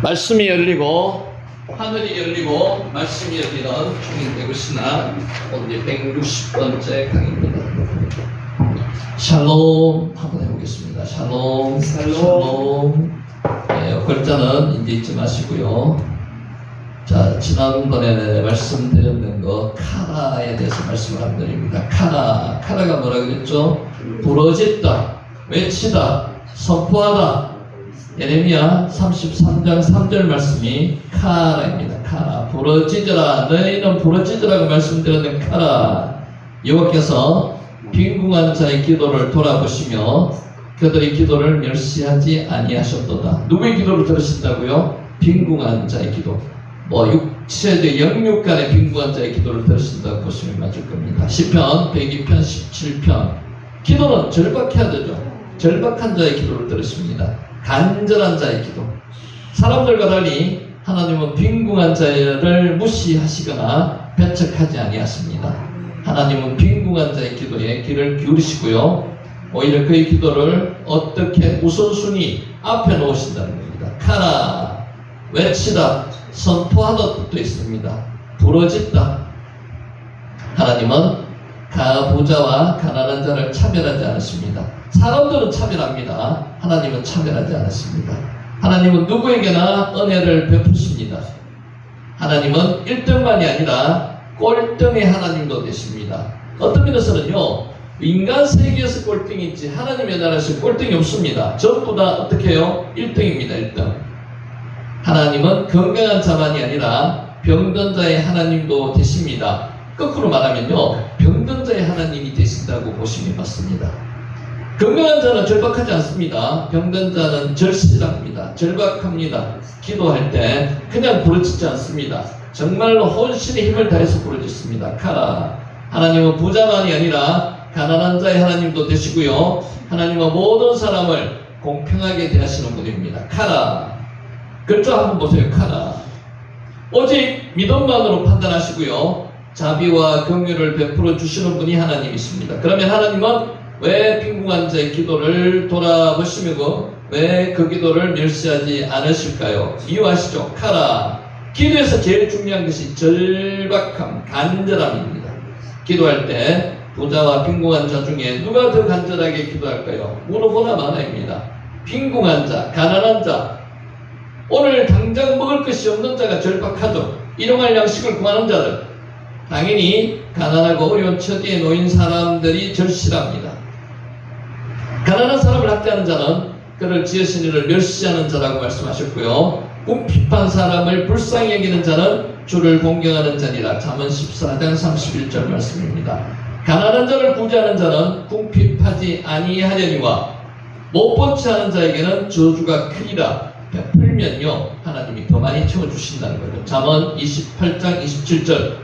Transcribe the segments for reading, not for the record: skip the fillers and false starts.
말씀이 열리고 하늘이 열리고 말씀이 열리는 총인되고 신학 오늘 160번째 강의입니다. 샬롬 한번 해보겠습니다. 샬롬 샬롬. 네, 글자는 이제 잊지 마시고요. 자, 지난번에 말씀드렸는 거 카라에 대해서 말씀을 안 드립니다. 카라가 뭐라 그랬죠? 부러졌다, 외치다, 선포하다. 예레미야 33장 3절 말씀이 카라입니다. 카라. 부러지더라, 너희는 부러지더라고 말씀드렸는 카라. 여호와께서 빈궁한 자의 기도를 돌아보시며 그들의 기도를 멸시하지 아니하셨도다. 누구의 기도를 들으신다고요? 빈궁한 자의 기도. 육체적 영육 간의 빈궁한 자의 기도를 들으신다고 보시면 맞을 겁니다. 시편 102편 17편. 기도는 절박해야 되죠. 절박한 자의 기도를 들으십니다. 간절한 자의 기도. 사람들과 달리 하나님은 빈궁한 자를 무시하시거나 배척하지 아니하십니다. 하나님은 빈궁한 자의 기도에 귀를 기울이시고요. 오히려 그의 기도를 어떻게 우선순위 앞에 놓으신다는 겁니다. 카라, 외치다, 선포하다 뜻도 있습니다. 부러졌다. 하나님은 부자와 가난한 자를 차별하지 않으십니다. 사람들은 차별합니다. 하나님은 차별하지 않으십니다. 하나님은 누구에게나 은혜를 베푸십니다. 하나님은 1등만이 아니라 꼴등의 하나님도 되십니다. 어떤 면에서는요, 인간 세계에서 꼴등이 있지 하나님의 나라에서 꼴등이 없습니다. 전부 다 어떻게 해요? 1등입니다. 1등. 하나님은 건강한 자만이 아니라 병든 자의 하나님도 되십니다. 거꾸로 말하면요, 병든 자의 하나님이 되신다고 보시면 맞습니다. 건강한 자는 절박하지 않습니다. 병든 자는 절실합니다. 절박합니다. 기도할 때 그냥 부르짖지 않습니다. 정말로 혼신의 힘을 다해서 부르짖습니다. 카라. 하나님은 부자만이 아니라 가난한 자의 하나님도 되시고요, 하나님은 모든 사람을 공평하게 대하시는 분입니다. 카라. 글자 한번 보세요. 카라. 오직 믿음만으로 판단하시고요, 자비와 긍휼을 베풀어 주시는 분이 하나님이십니다. 그러면 하나님은 왜 빈궁한 자의 기도를 돌아보시고 왜 그 기도를 멸시하지 않으실까요? 이유 아시죠? 카라. 기도에서 제일 중요한 것이 절박함, 간절함입니다. 기도할 때 부자와 빈궁한 자 중에 누가 더 간절하게 기도할까요? 물어보나 마나입니다. 빈궁한 자, 가난한 자, 오늘 당장 먹을 것이 없는 자가 절박하죠. 일용할 양식을 구하는 자들, 당연히 가난하고 어려운 처지에 놓인 사람들이 절실합니다. 가난한 사람을 학대하는 자는 그를 지으신 이를 멸시하는 자라고 말씀하셨고요, 궁핍한 사람을 불쌍히 여기는 자는 주를 공경하는 자니라. 잠언 14장 31절 말씀입니다. 가난한 자를 구제하는 자는 궁핍하지 아니하려니와 못 본 채 하는 자에게는 저주가 크리라. 베풀면요, 하나님이 더 많이 채워주신다는 거죠. 잠언 28장 27절.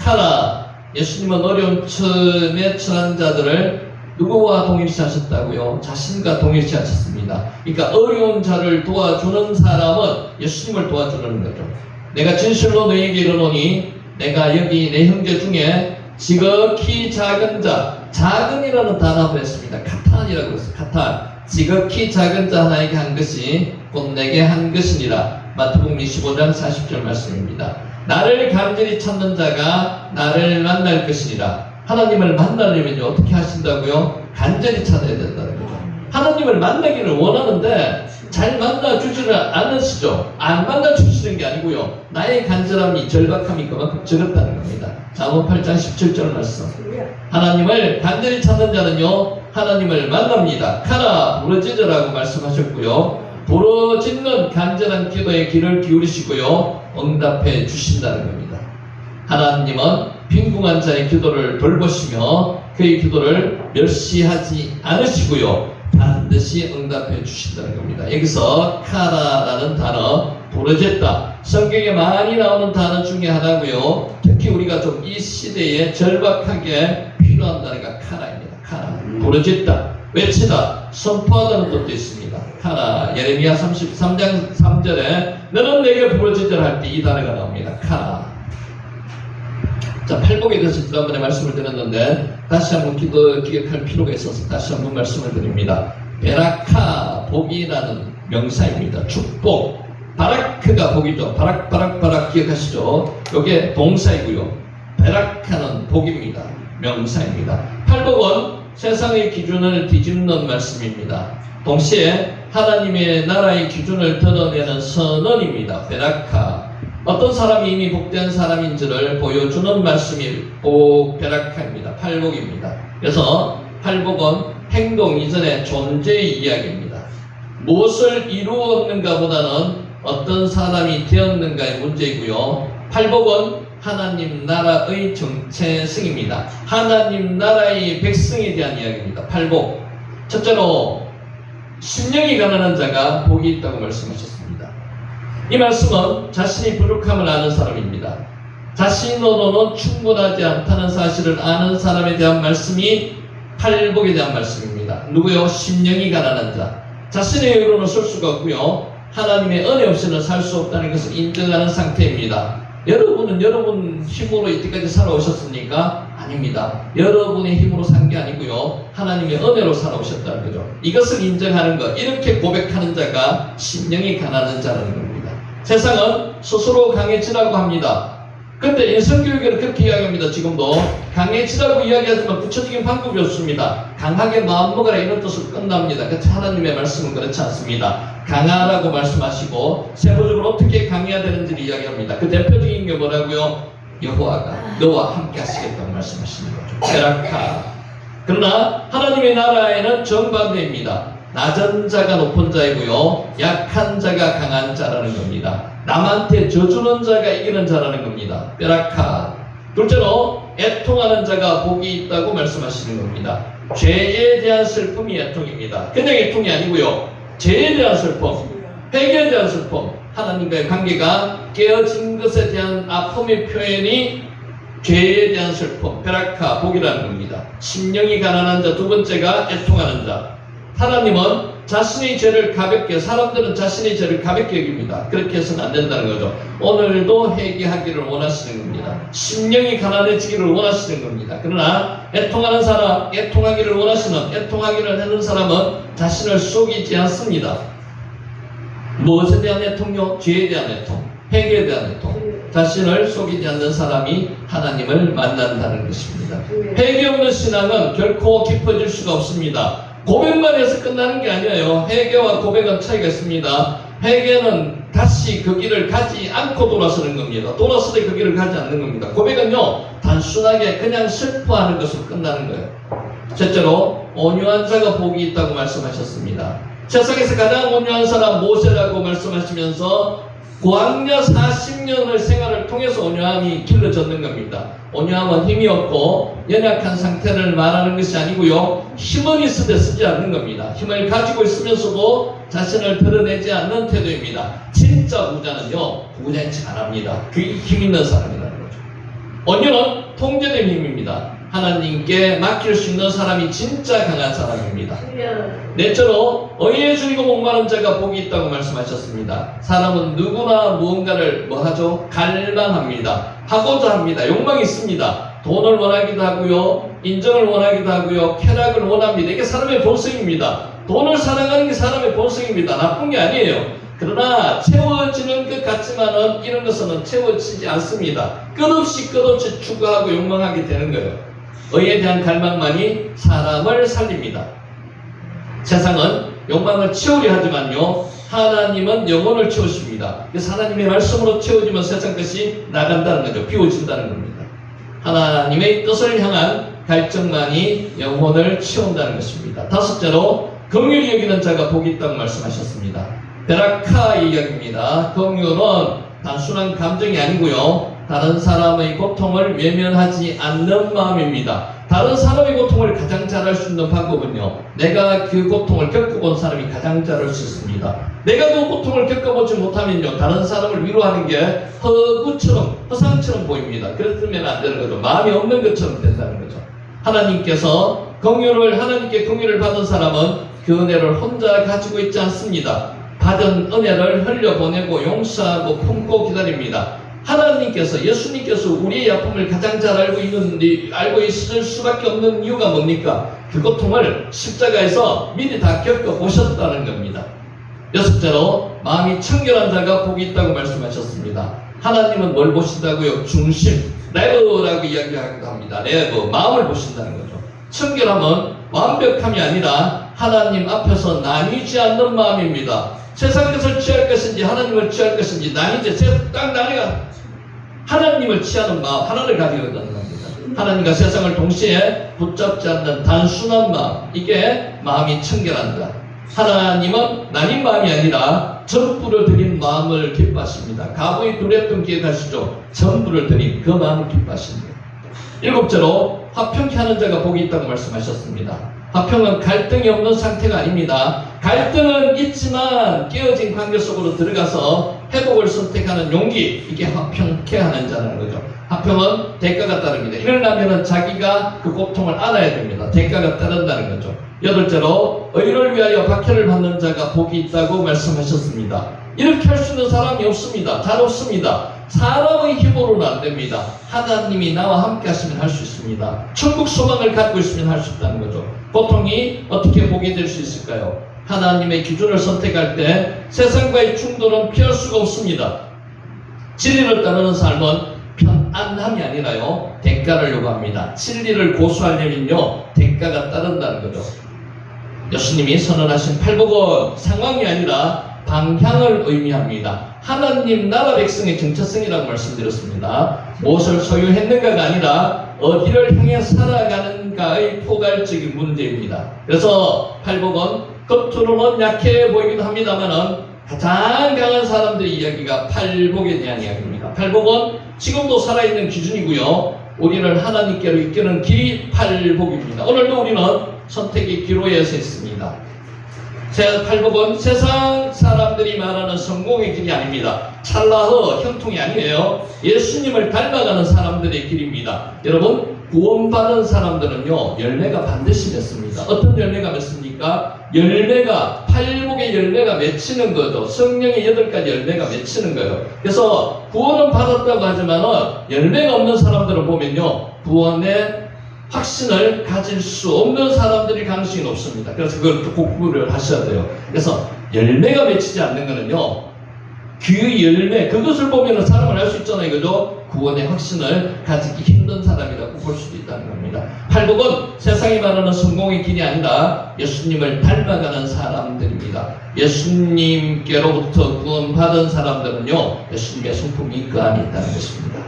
카라. 예수님은 어려운 처음에 처한 자들을 누구와 동일시하셨다고요? 자신과 동일시하셨습니다. 그러니까 어려운 자를 도와주는 사람은 예수님을 도와주는 거죠. 내가 진실로 너희에게 이르노니 내가 여기 내 형제 중에 지극히 작은 자, 작은이라는 단어를 했습니다. 카탄이라고 했어요. 카탄. 지극히 작은 자 하나에게 한 것이 곧 내게 한 것이니라. 마태복음 25장 40절 말씀입니다. 나를 간절히 찾는 자가 나를 만날 것이니라. 하나님을 만나려면 어떻게 하신다고요? 간절히 찾아야 된다는 거죠. 하나님을 만나기를 원하는데 잘 만나주지를 않으시죠. 안 만나주시는 게 아니고요, 나의 간절함이, 절박함이 그만큼 적었다는 겁니다. 잠언 8장 17절 말씀. 하나님을 간절히 찾는 자는요, 하나님을 만납니다. 카라. 부르짖으라고 말씀하셨고요, 부르짖는 간절한 기도에 귀를 기울이시고요, 응답해 주신다는 겁니다. 하나님은 빈궁한 자의 기도를 돌보시며 그의 기도를 멸시하지 않으시고요, 반드시 응답해 주신다는 겁니다. 여기서 카라라는 단어, 부르짖다, 성경에 많이 나오는 단어 중에 하나고요, 특히 우리가 좀 이 시대에 절박하게 필요한 단어가 카라입니다. 카라. 부르짖다, 외치다, 선포하다는 뜻도 있습니다. 카라. 예레미야 33장 3절에 너는 내게 부르짖으라 할 때 이 단어가 나옵니다. 카라. 자, 팔복에 대해서 지난번에 말씀을 드렸는데 다시 한번 기억할 필요가 있어서 다시 한번 말씀을 드립니다. 베라카, 복이라는 명사입니다. 축복. 바라카 바라크가 복이죠. 바락 기억하시죠? 이게 동사이고요. 베라카는 복입니다. 명사입니다. 팔복은 세상의 기준을 뒤집는 말씀입니다. 동시에 하나님의 나라의 기준을 드러내는 선언입니다. 베라카. 어떤 사람이 이미 복된 사람인지를 보여주는 말씀이 베라카입니다. 팔복입니다. 그래서 팔복은 행동 이전의 존재의 이야기입니다. 무엇을 이루었는가 보다는 어떤 사람이 되었는가의 문제이고요. 팔복은 하나님 나라의 정체성입니다. 하나님 나라의 백성에 대한 이야기입니다. 팔복. 첫째로 심령이 가난한 자가 복이 있다고 말씀하셨습니다. 이 말씀은 자신이 부족함을 아는 사람입니다. 자신으로는 충분하지 않다는 사실을 아는 사람에 대한 말씀이 팔복에 대한 말씀입니다. 누구요? 심령이 가난한 자. 자신의 의로는 설 수가 없고요. 하나님의 은혜 없이는 살 수 없다는 것을 인정하는 상태입니다. 여러분은 여러분 힘으로 이때까지 살아오셨습니까? 아닙니다. 여러분의 힘으로 산 게 아니고요. 하나님의 은혜로 살아오셨다는 거죠. 이것을 인정하는 것, 이렇게 고백하는 자가 심령이 가난한 자라는 겁니다. 세상은 스스로 강해지라고 합니다. 근데 인성교육에는 그렇게 이야기합니다. 지금도 강해지라고 이야기하지만 구체적인 방법이 없습니다. 강하게 마음먹으라 이런 뜻으로 끝납니다. 그래서 하나님의 말씀은 그렇지 않습니다. 강하라고 말씀하시고 세부적으로 어떻게 강해야 되는지를 이야기합니다. 그 대표적인 게 뭐라고요? 여호와가 너와 함께 하시겠다고 말씀하시는 거죠. 베라카. 그러나 하나님의 나라에는 정반대입니다. 낮은 자가 높은 자이고요. 약한 자가 강한 자라는 겁니다. 남한테 져주는 자가 이기는 자라는 겁니다. 베라카. 둘째로 애통하는 자가 복이 있다고 말씀하시는 겁니다. 죄에 대한 슬픔이 애통입니다. 그냥 애통이 아니고요. 죄에 대한 슬픔, 회개에 대한 슬픔, 하나님과의 관계가 깨어진 것에 대한 아픔의 표현이 죄에 대한 슬픔, 베라카, 복이라는 겁니다. 심령이 가난한 자, 두 번째가 애통하는 자. 하나님은 자신의 죄를 가볍게, 사람들은 자신의 죄를 가볍게 여깁니다. 그렇게 해서는 안 된다는 거죠. 오늘도 회개하기를 원하시는 겁니다. 심령이 가난해지기를 원하시는 겁니다. 그러나 애통하는 사람, 애통하기를 원하시는, 애통하기를 하는 사람은 자신을 속이지 않습니다. 무엇에 대한 애통요? 죄에 대한 애통, 회개에 대한 애통. 자신을 속이지 않는 사람이 하나님을 만난다는 것입니다. 회개 없는 신앙은 결코 깊어질 수가 없습니다. 고백만 해서 끝나는 게 아니에요. 회개와 고백은 차이가 있습니다. 회개는 다시 그 길을 가지 않고 돌아서는 겁니다. 돌아서되 그 길을 가지 않는 겁니다. 고백은요, 단순하게 그냥 슬퍼하는 것으로 끝나는 거예요. 첫째로 온유한 자가 복이 있다고 말씀하셨습니다. 세상에서 가장 온유한 사람 모세라고 말씀하시면서 고학년 40년의 생활을 통해서 온유함이 길러졌는 겁니다. 온유함은 힘이 없고 연약한 상태를 말하는 것이 아니고요. 힘은 있으되 쓰지 않는 겁니다. 힘을 가지고 있으면서도 자신을 드러내지 않는 태도입니다. 진짜 부자는요, 부자인 척 안 합니다. 그게 힘 있는 사람이라는 거죠. 온유는 통제된 힘입니다. 하나님께 맡길 수 있는 사람이 진짜 강한 사람입니다. 넷째로 의에 줄이고 목마른 자가 복이 있다고 말씀하셨습니다. 사람은 누구나 무언가를 뭐하죠? 갈망합니다. 하고자 합니다. 욕망이 있습니다. 돈을 원하기도 하고요, 인정을 원하기도 하고요, 쾌락을 원합니다. 이게 사람의 본성입니다. 돈을 사랑하는 게 사람의 본성입니다. 나쁜 게 아니에요. 그러나 채워지는 것 같지만은 이런 것은 채워지지 않습니다. 끝없이 추구하고 욕망하게 되는 거예요. 의에 대한 갈망만이 사람을 살립니다. 세상은 욕망을 채우려 하지만요, 하나님은 영혼을 채우십니다. 그래서 하나님의 말씀으로 채워지면 세상 것이 나간다는 거죠. 비워진다는 겁니다. 하나님의 뜻을 향한 갈증만이 영혼을 채운다는 것입니다. 다섯째로 긍휼히 여기는 자가 복이 있다고 말씀하셨습니다. 베라카의 이야기입니다. 긍휼은 단순한 감정이 아니고요, 다른 사람의 고통을 외면하지 않는 마음입니다. 다른 사람의 고통을 가장 잘할 수 있는 방법은요, 내가 그 고통을 겪어본 사람이 가장 잘할 수 있습니다. 내가 그 고통을 겪어보지 못하면요, 다른 사람을 위로하는 게 허상처럼 보입니다. 그렇다면 안 되는 거죠. 마음이 없는 것처럼 된다는 거죠. 하나님께 긍휼을 받은 사람은 그 은혜를 혼자 가지고 있지 않습니다. 받은 은혜를 흘려보내고 용서하고 품고 기다립니다. 하나님께서, 예수님께서 우리의 아픔을 가장 잘 알고 있을 수밖에 없는 이유가 뭡니까? 그 고통을 십자가에서 미리 다 겪어보셨다는 겁니다. 여섯째로 마음이 청결한 자가 복이 있다고 말씀하셨습니다. 하나님은 뭘 보신다고요? 중심, 레버라고 이야기하기도 합니다. 레버, 마음을 보신다는 거죠. 청결함은 완벽함이 아니라 하나님 앞에서 나뉘지 않는 마음입니다. 세상 것을 취할 것인지 하나님을 취할 것인지 딱 나뉘가 하나님을 취하는 마음, 하나를 가지고 있다는 겁니다. 하나님과 세상을 동시에 붙잡지 않는 단순한 마음, 이게 마음이 청결한 자. 하나님은 나뉜 마음이 아니라 전부를 드린 마음을 기뻐하십니다. 가부의 두렸던 기억하시죠? 전부를 드린 그 마음을 기뻐하십니다. 일곱째로 화평케 하는 자가 복이 있다고 말씀하셨습니다. 화평은 갈등이 없는 상태가 아닙니다. 갈등은 있지만 깨어진 관계 속으로 들어가서 회복을 선택하는 용기, 이게 화평케 하는 자라는 거죠. 화평은 대가가 따릅니다. 이러려면 자기가 그 고통을 알아야 됩니다. 대가가 따른다는 거죠. 여덟째로 의를 위하여 박해를 받는 자가 복이 있다고 말씀하셨습니다. 이렇게 할 수 있는 사람이 없습니다. 잘 없습니다. 사람의 힘으로는 안 됩니다. 하나님이 나와 함께 하시면 할 수 있습니다. 천국 소망을 갖고 있으면 할 수 있다는 거죠. 고통이 어떻게 복이 될 수 있을까요? 하나님의 기준을 선택할 때 세상과의 충돌은 피할 수가 없습니다. 진리를 따르는 삶은 편안함이 아니라요, 대가를 요구합니다. 진리를 고수하려면요, 대가가 따른다는 거죠. 예수님이 선언하신 팔복은 상황이 아니라 방향을 의미합니다. 하나님 나라 백성의 정체성이라고 말씀드렸습니다. 무엇을 소유했는가가 아니라 어디를 향해 살아가는가의 포괄적인 문제입니다. 그래서 팔복은 겉으로는 약해 보이기도 합니다만 가장 강한 사람들의 이야기가 팔복에 대한 이야기입니다. 팔복은 지금도 살아있는 기준이고요, 우리를 하나님께로 이끄는 길이 팔복입니다. 오늘도 우리는 선택의 기로에 서 있습니다. 팔복은 세상 사람들이 말하는 성공의 길이 아닙니다. 찰나허 형통이 아니에요. 예수님을 닮아가는 사람들의 길입니다. 여러분, 구원받은 사람들은요, 열매가 반드시 맺습니다. 어떤 열매가 맺습니까? 열매가, 팔복의 열매가 맺히는 거죠. 성령의 8가지 열매가 맺히는 거예요. 그래서 구원은 받았다고 하지만 열매가 없는 사람들을 보면요, 구원의 확신을 가질 수 없는 사람들이 가능성이 높습니다. 그래서 그걸 공부를 하셔야 돼요. 그래서 열매가 맺히지 않는 거는요, 그 열매, 그것을 보면 사람을 알 수 있잖아요. 그죠? 구원의 확신을 가지기 힘든 사람이라고 볼 수도 있다는 겁니다. 팔복은 세상이 말하는 성공의 길이 아니라 예수님을 닮아가는 사람들입니다. 예수님께로부터 구원받은 사람들은요, 예수님의 성품이 그 안에 있다는 것입니다.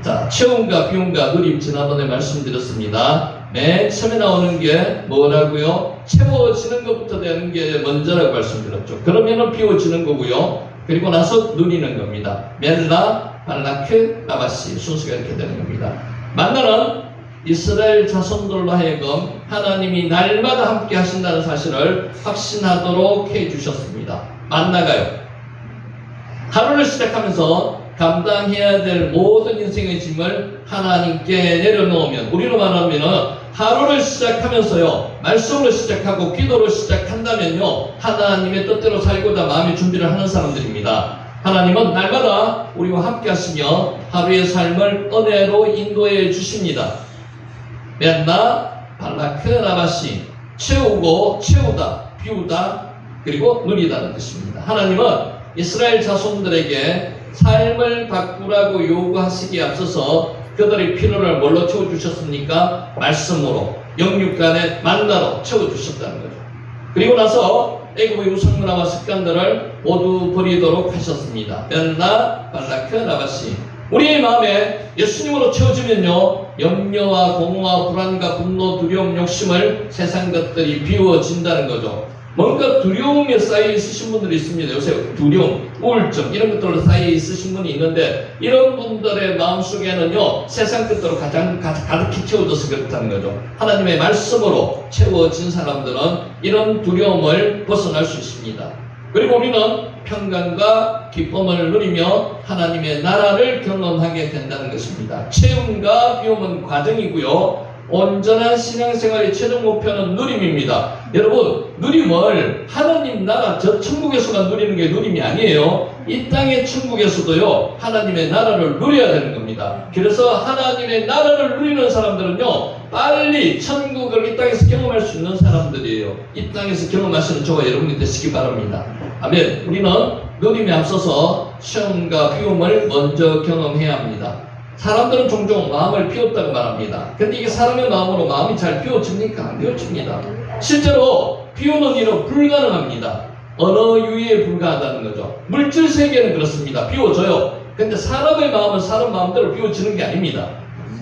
자, 체험과 비움과 누림, 지난번에 말씀드렸습니다. 맨 처음에 나오는 게 뭐라고요? 채워지는 것부터 되는 게 먼저라고 말씀드렸죠. 그러면은 비워지는 거고요, 그리고 나서 누리는 겁니다. 멜라, 발라크, 라바시, 순서가 이렇게 되는 겁니다. 만나는 이스라엘 자손들로 하여금 하나님이 날마다 함께 하신다는 사실을 확신하도록 해주셨습니다. 만나가요, 하루를 시작하면서 감당해야 될 모든 인생의 짐을 하나님께 내려놓으면, 우리로 말하면 하루를 시작하면서요, 말씀으로 시작하고 기도로 시작한다면요, 하나님의 뜻대로 살고자 마음의 준비를 하는 사람들입니다. 하나님은 날마다 우리와 함께 하시며 하루의 삶을 은혜로 인도해 주십니다. 멘나, 발라크, 라바시, 채우고, 채우다, 비우다, 그리고 누리다는 뜻입니다. 하나님은 이스라엘 자손들에게 삶을 바꾸라고 요구하시기에 앞서서 그들의 필요를 뭘로 채워주셨습니까? 말씀으로, 영육간의 만나로 채워주셨다는 거죠. 그리고 나서 애굽의 우상문화와 습관들을 모두 버리도록 하셨습니다. 벤나, 발라크, 라바시. 우리의 마음에 예수님으로 채워지면요, 염려와 공허와 불안과 분노, 두려움, 욕심을 세상 것들이 비워진다는 거죠. 뭔가 두려움에 쌓여 있으신 분들이 있습니다. 요새 두려움, 우울증 이런 것들로 쌓여 있으신 분이 있는데, 이런 분들의 마음속에는요, 세상 것들로 가득히 채워져서 그렇다는 거죠. 하나님의 말씀으로 채워진 사람들은 이런 두려움을 벗어날 수 있습니다. 그리고 우리는 평강과 기쁨을 누리며 하나님의 나라를 경험하게 된다는 것입니다. 채움과 비움은 과정이고요, 온전한 신앙생활의 최종 목표는 누림입니다. 여러분, 누림을 하나님 나라 저 천국에서만 누리는 게 누림이 아니에요. 이 땅의 천국에서도요, 하나님의 나라를 누려야 되는 겁니다. 그래서 하나님의 나라를 누리는 사람들은요, 빨리 천국을 이 땅에서 경험할 수 있는 사람들이에요. 이 땅에서 경험하시는 저와 여러분이 되시기 바랍니다. 아멘. 우리는 누림에 앞서서 시험과 비움을 먼저 경험해야 합니다. 사람들은 종종 마음을 비웠다고 말합니다. 근데 이게 사람의 마음으로 마음이 잘 비워집니까? 안 비워집니다. 실제로 비우는 일은 불가능합니다. 언어 유희에 불과하다는 거죠. 물질 세계는 그렇습니다. 비워져요. 근데 사람의 마음은 사람 마음대로 비워지는 게 아닙니다.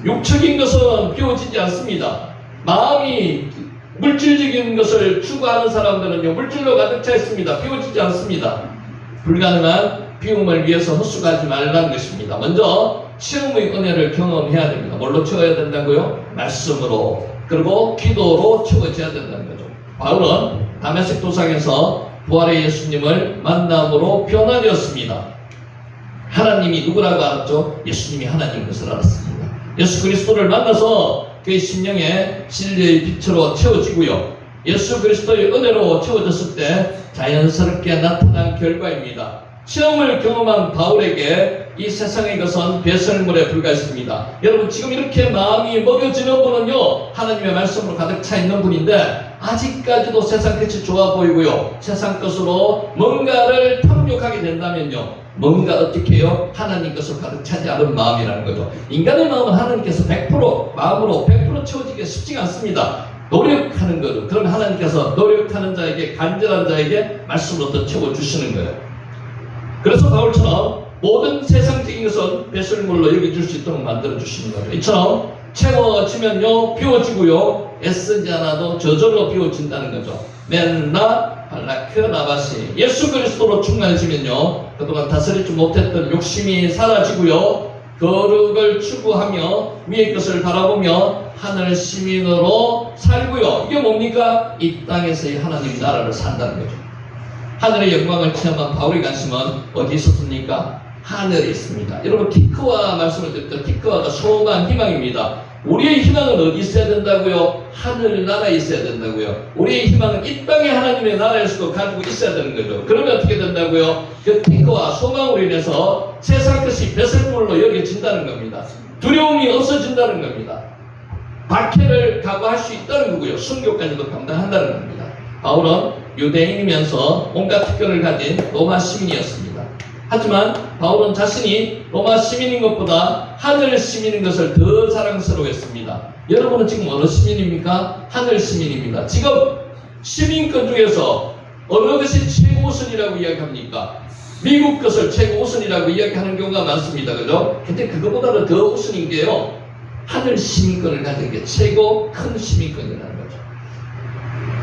육적인 것은 비워지지 않습니다. 마음이 물질적인 것을 추구하는 사람들은요, 물질로 가득 차 있습니다. 비워지지 않습니다. 불가능한 비움을 위해서 헛수고하지 말라는 것입니다. 먼저 체험의 은혜를 경험해야 됩니다. 뭘로 채워야 된다고요? 말씀으로, 그리고 기도로 채워져야 된다는 거죠. 바울은 다메섹 도상에서 부활의 예수님을 만남으로 변화되었습니다. 하나님이 누구라고 알았죠? 예수님이 하나님인 것을 알았습니다. 예수 그리스도를 만나서 그의 심령에 진리의 빛으로 채워지고요, 예수 그리스도의 은혜로 채워졌을 때 자연스럽게 나타난 결과입니다. 시험을 경험한 바울에게 이 세상의 것은 배설물에 불과했습니다. 여러분, 지금 이렇게 마음이 먹여지는 분은요, 하나님의 말씀으로 가득 차 있는 분인데 아직까지도 세상 끝이 좋아 보이고요, 세상 것으로 뭔가를 탐욕하게 된다면요, 뭔가 어떻게 해요? 하나님 것을 가득 차지 않은 마음이라는 거죠. 인간의 마음은 하나님께서 100% 마음으로 100% 채워지기가 쉽지가 않습니다. 노력하는 거죠. 그러면 하나님께서 노력하는 자에게, 간절한 자에게 말씀으로 더 채워주시는 거예요. 그래서 바울처럼 모든 세상적인 것은 배설물로 여겨줄 수 있도록 만들어주시는 거죠. 이처럼 채워지면요, 비워지고요, 애쓰지 않아도 저절로 비워진다는 거죠. 맨나 발라크 나바시, 예수 그리스도로 충만해지면요, 그동안 다스리지 못했던 욕심이 사라지고요, 거룩을 추구하며 위의 것을 바라보며 하늘 시민으로 살고요. 이게 뭡니까? 이 땅에서의 하나님 나라를 산다는 거죠. 하늘의 영광을 체험한 바울의 관심은 어디 있었습니까? 하늘에 있습니다. 여러분, 티크와 말씀을 드렸죠. 티크와가 소망, 희망입니다. 우리의 희망은 어디 있어야 된다고요? 하늘나라에 있어야 된다고요. 우리의 희망은 이 땅의 하나님의 나라에서도 가지고 있어야 되는 거죠. 그러면 어떻게 된다고요? 그 티크와 소망으로 인해서 세상 것이 배설물로 여겨진다는 겁니다. 두려움이 없어진다는 겁니다. 박해를 각오할 수 있다는 거고요, 순교까지도 감당한다는 겁니다. 바울은 유대인이면서 온갖 특권을 가진 로마 시민이었습니다. 하지만 바울은 자신이 로마 시민인 것보다 하늘 시민인 것을 더 자랑스러워했습니다. 여러분은 지금 어느 시민입니까? 하늘 시민입니다. 지금 시민권 중에서 어느 것이 최고 우선이라고 이야기합니까? 미국 것을 최고 우선이라고 이야기하는 경우가 많습니다. 그죠? 근데 그것보다는 더 우선인 게요, 하늘 시민권을 가진 게 최고 큰 시민권이라는 거죠.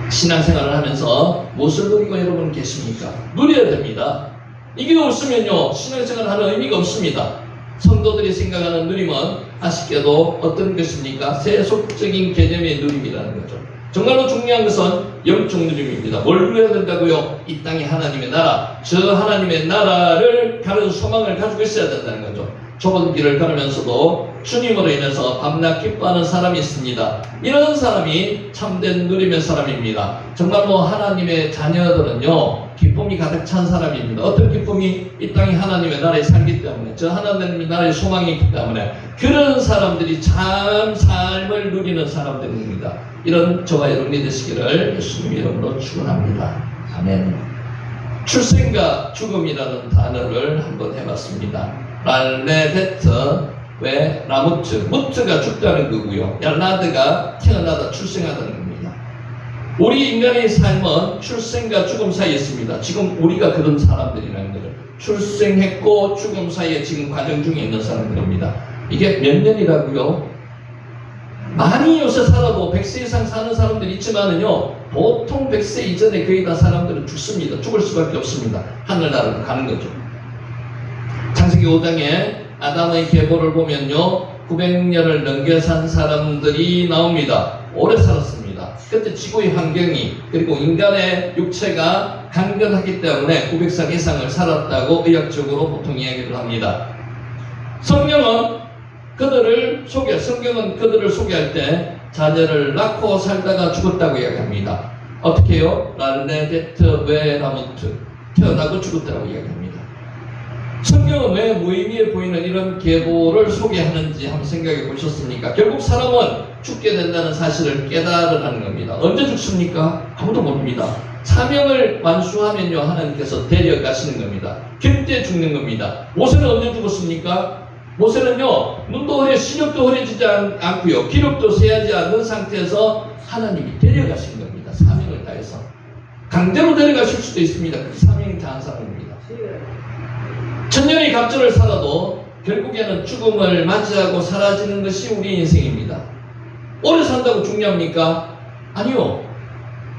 신앙생활을 하면서 무엇을 누리고 여러분 계십니까? 누려야 됩니다. 이게 없으면요, 신앙생활을 하는 의미가 없습니다. 성도들이 생각하는 누림은 아쉽게도 어떤 것입니까? 세속적인 개념의 누림이라는 거죠. 정말로 중요한 것은 영적 누림입니다. 뭘 누려야 된다고요? 이 땅의 하나님의 나라, 저 하나님의 나라를 가는 소망을 가지고 있어야 된다는 거죠. 좁은 길을 걸으면서도 주님으로 인해서 밤낮 기뻐하는 사람이 있습니다. 이런 사람이 참된 누림의 사람입니다. 정말로 하나님의 자녀들은요, 기쁨이 가득 찬 사람입니다. 어떤 기쁨이? 이 땅이 하나님의 나라에 살기 때문에, 저 하나님의 나라의 소망이 있기 때문에 그런 사람들이 참 삶을 누리는 사람들입니다. 이런 저와 여러분이 되시기를 예수님 이름으로 축원합니다. 아멘. 출생과 죽음이라는 단어를 한번 해봤습니다. 랄레베트, 왜 라무트, 무트가 죽다는 거고요, 얄라드가 태어나다, 출생하다는 겁니다. 우리 인간의 삶은 출생과 죽음 사이에 있습니다. 지금 우리가 그런 사람들이라는 거죠. 출생했고 죽음 사이에 지금 과정 중에 있는 사람들입니다. 이게 몇 년이라고요? 많이 요새 살아도 100세 이상 사는 사람들이 있지만은요, 보통 100세 이전에 거의 다 사람들은 죽습니다. 죽을 수밖에 없습니다. 하늘나라로 가는 거죠. 창세기 5장에 아담의 계보를 보면요, 900년을 넘겨 산 사람들이 나옵니다. 오래 살았습니다. 그때 지구의 환경이, 그리고 인간의 육체가 강건하기 때문에 900살 이상을 살았다고 의학적으로 보통 이야기를 합니다. 성경은 그들을 소개할 때 자녀를 낳고 살다가 죽었다고 이야기합니다. 어떻게 해요? 랄레데트 웨라무트, 태어나고 죽었다고 이야기합니다. 성경은 왜 무의미해 보이는 이런 계보를 소개하는지 한번 생각해 보셨습니까? 결국 사람은 죽게 된다는 사실을 깨달으라는 겁니다. 언제 죽습니까? 아무도 모릅니다. 사명을 완수하면요, 하나님께서 데려가시는 겁니다. 그때 죽는 겁니다. 모세는 언제 죽었습니까? 모세는요, 눈도 흐려, 시력도 흐려지지 않고요, 기력도 세하지 않는 상태에서 하나님이 데려가신 겁니다. 사명을 다해서. 강제로 데려가실 수도 있습니다. 그 사명이 다한 사람입니다. 천년의 갑절을 살아도 결국에는 죽음을 맞이하고 사라지는 것이 우리 인생입니다. 오래 산다고 중요합니까? 아니요.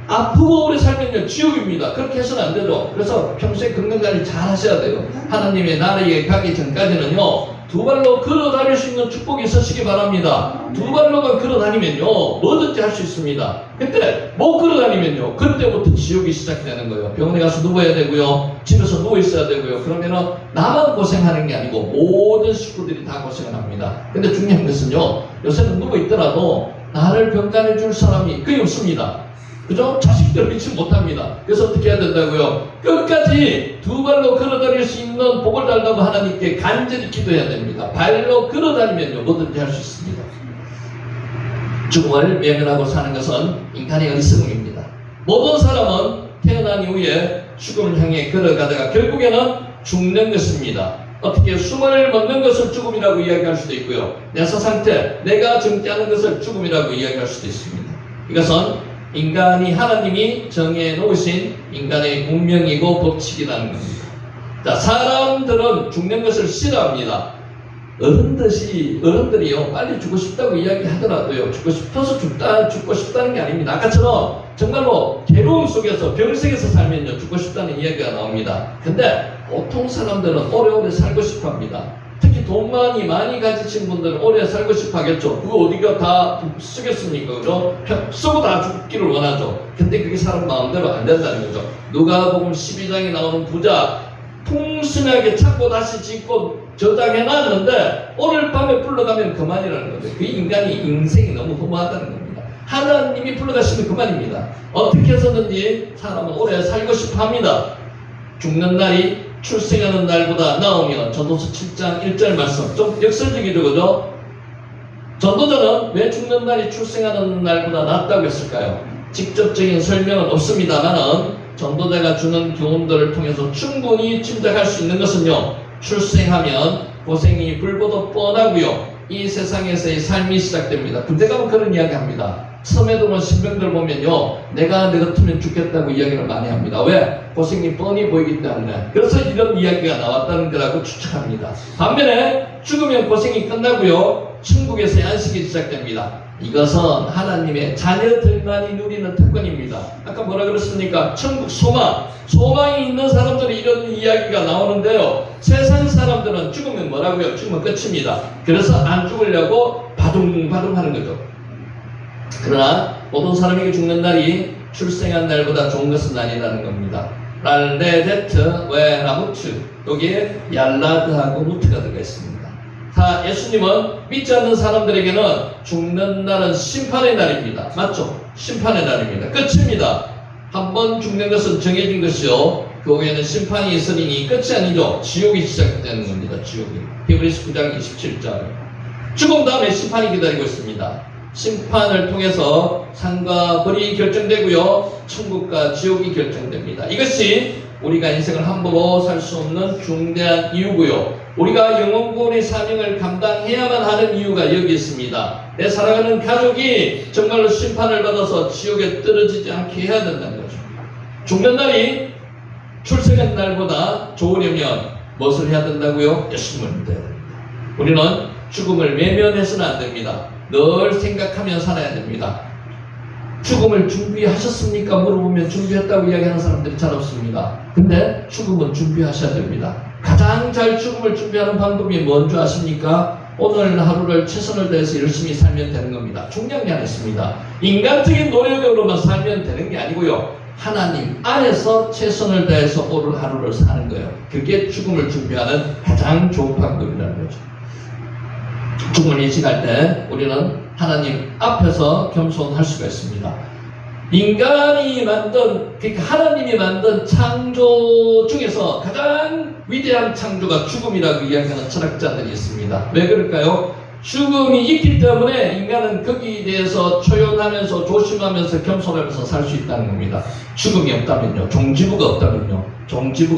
아프고 오래 살면요, 지옥입니다. 그렇게 해서는 안 되죠. 그래서 평소에 건강관리 잘 하셔야 돼요. 하나님의 나라에 가기 전까지는요, 두 발로 걸어 다닐 수 있는 축복이 있으시기 바랍니다. 두 발로만 걸어 다니면요, 뭐든지 할 수 있습니다. 근데 못 걸어 다니면요, 그때부터 지옥이 시작되는 거예요. 병원에 가서 누워야 되고요, 집에서 누워 있어야 되고요. 그러면은 나만 고생하는 게 아니고 모든 식구들이 다 고생을 합니다. 근데 중요한 것은요, 요새는 누워 있더라도 나를 병간해 줄 사람이 거의 없습니다. 그죠? 자식들 믿지 못합니다. 그래서 어떻게 해야 된다고요? 끝까지 두 발로 걸어 다닐 수 있는 복을 달라고 하나님께 간절히 기도해야 됩니다. 발로 걸어 다니면요, 뭐든지 할 수 있습니다. 죽음을 외면하고 사는 것은 인간의 어리석음입니다. 모든 사람은 태어난 이후에 죽음을 향해 걸어가다가 결국에는 죽는 것입니다. 어떻게 숨을 멎는 것을 죽음이라고 이야기할 수도 있고요, 내사 상태, 내가 젊지 않은 것을 죽음이라고 이야기할 수도 있습니다. 이것은 인간이 하나님이 정해 놓으신 인간의 운명이고 법칙이라는 겁니다. 자, 사람들은 죽는 것을 싫어합니다. 어른들이요, 빨리 죽고 싶다고 이야기하더라도요, 죽고 싶어서 죽고 싶다는 게 아닙니다. 아까처럼 정말로 괴로움 속에서 병석에서 살면요, 죽고 싶다는 이야기가 나옵니다. 근데 보통 사람들은 오래오래 살고 싶어 합니다. 특히 돈 많이 가지신 분들은 오래 살고 싶어 하겠죠. 그거 어디가 다 쓰겠습니까? 그죠? 쓰고 다 죽기를 원하죠. 근데 그게 사람 마음대로 안 된다는 거죠. 누가복음 12장에 나오는 부자, 풍성하게 찾고 다시 짓고 저장해놨는데 오늘 밤에 불러가면 그만이라는 거죠. 그 인간이 인생이 너무 허무하다는 겁니다. 하나님이 불러가시면 그만입니다. 어떻게 해서든지 사람은 오래 살고 싶어 합니다. 죽는 날이 출생하는 날보다 나오면, 전도서 7장 1절 말씀, 좀 역설적이죠, 그죠? 전도자는 왜 죽는 날이 출생하는 날보다 낫다고 했을까요? 직접적인 설명은 없습니다만은 전도자가 주는 교훈들을 통해서 충분히 짐작할 수 있는 것은요, 출생하면 고생이 불보듯 뻔하고요, 이 세상에서의 삶이 시작됩니다. 군대 가면 그런 이야기 합니다. 섬에 들어온 신병들 보면요, 내가 너 같으면 죽겠다고 이야기를 많이 합니다. 왜? 고생이 뻔히 보이기 때문에. 그래서 이런 이야기가 나왔다는 거라고 추측합니다. 반면에 죽으면 고생이 끝나고요, 천국에서의 안식이 시작됩니다. 이것은 하나님의 자녀들만이 누리는 특권입니다. 아까 뭐라 그랬습니까? 천국 소망이 있는 사람들이 이런 이야기가 나오는데요, 세상 사람들은 죽으면 뭐라고요? 죽으면 끝입니다. 그래서 안 죽으려고 바둥바둥 하는 거죠. 그러나 모든 사람에게 죽는 날이 출생한 날보다 좋은 것은 아니라는 겁니다. 랄레데트 웨라무트, 여기에 얄라드하고 무트가 들어가 있습니다. 자, 예수님은 믿지 않는 사람들에게는 죽는 날은 심판의 날입니다. 맞죠? 심판의 날입니다. 끝입니다. 한번 죽는 것은 정해진 것이요, 교회에는 심판이 있으니 끝이 아니죠. 지옥이 시작되는 겁니다. 지옥이. 히브리서 9장 27절. 죽음 다음에 심판이 기다리고 있습니다. 심판을 통해서 상과 벌이 결정되고요, 천국과 지옥이 결정됩니다. 이것이 우리가 인생을 함부로 살 수 없는 중대한 이유고요, 우리가 영혼구원의 사명을 감당해야만 하는 이유가 여기 있습니다. 내 사랑하는 가족이 정말로 심판을 받아서 지옥에 떨어지지 않게 해야 된다는 거죠. 죽는 날이 출생한 날보다 좋으려면 무엇을 해야 된다고요? 예수님을 믿어야 됩니다. 우리는 죽음을 외면해서는 안 됩니다. 늘 생각하며 살아야 됩니다. 죽음을 준비하셨습니까? 물어보면 준비했다고 이야기하는 사람들이 잘 없습니다. 근데 죽음은 준비하셔야 됩니다. 가장 잘 죽음을 준비하는 방법이 뭔지 아십니까? 오늘 하루를 최선을 다해서 열심히 살면 되는 겁니다. 중요한 게 아니었습니다. 인간적인 노력으로만 살면 되는 게 아니고요, 하나님 안에서 최선을 다해서 오늘 하루를 사는 거예요. 그게 죽음을 준비하는 가장 좋은 방법이라는 거죠. 죽음을 인식할 때 우리는 하나님 앞에서 겸손할 수가 있습니다. 인간이 만든, 그러니까 하나님이 만든 창조 중에서 가장 위대한 창조가 죽음이라고 이야기하는 철학자들이 있습니다. 왜 그럴까요? 죽음이 있기 때문에 인간은 거기에 대해서 초연하면서 조심하면서 겸손하면서 살 수 있다는 겁니다. 죽음이 없다면요, 종지부가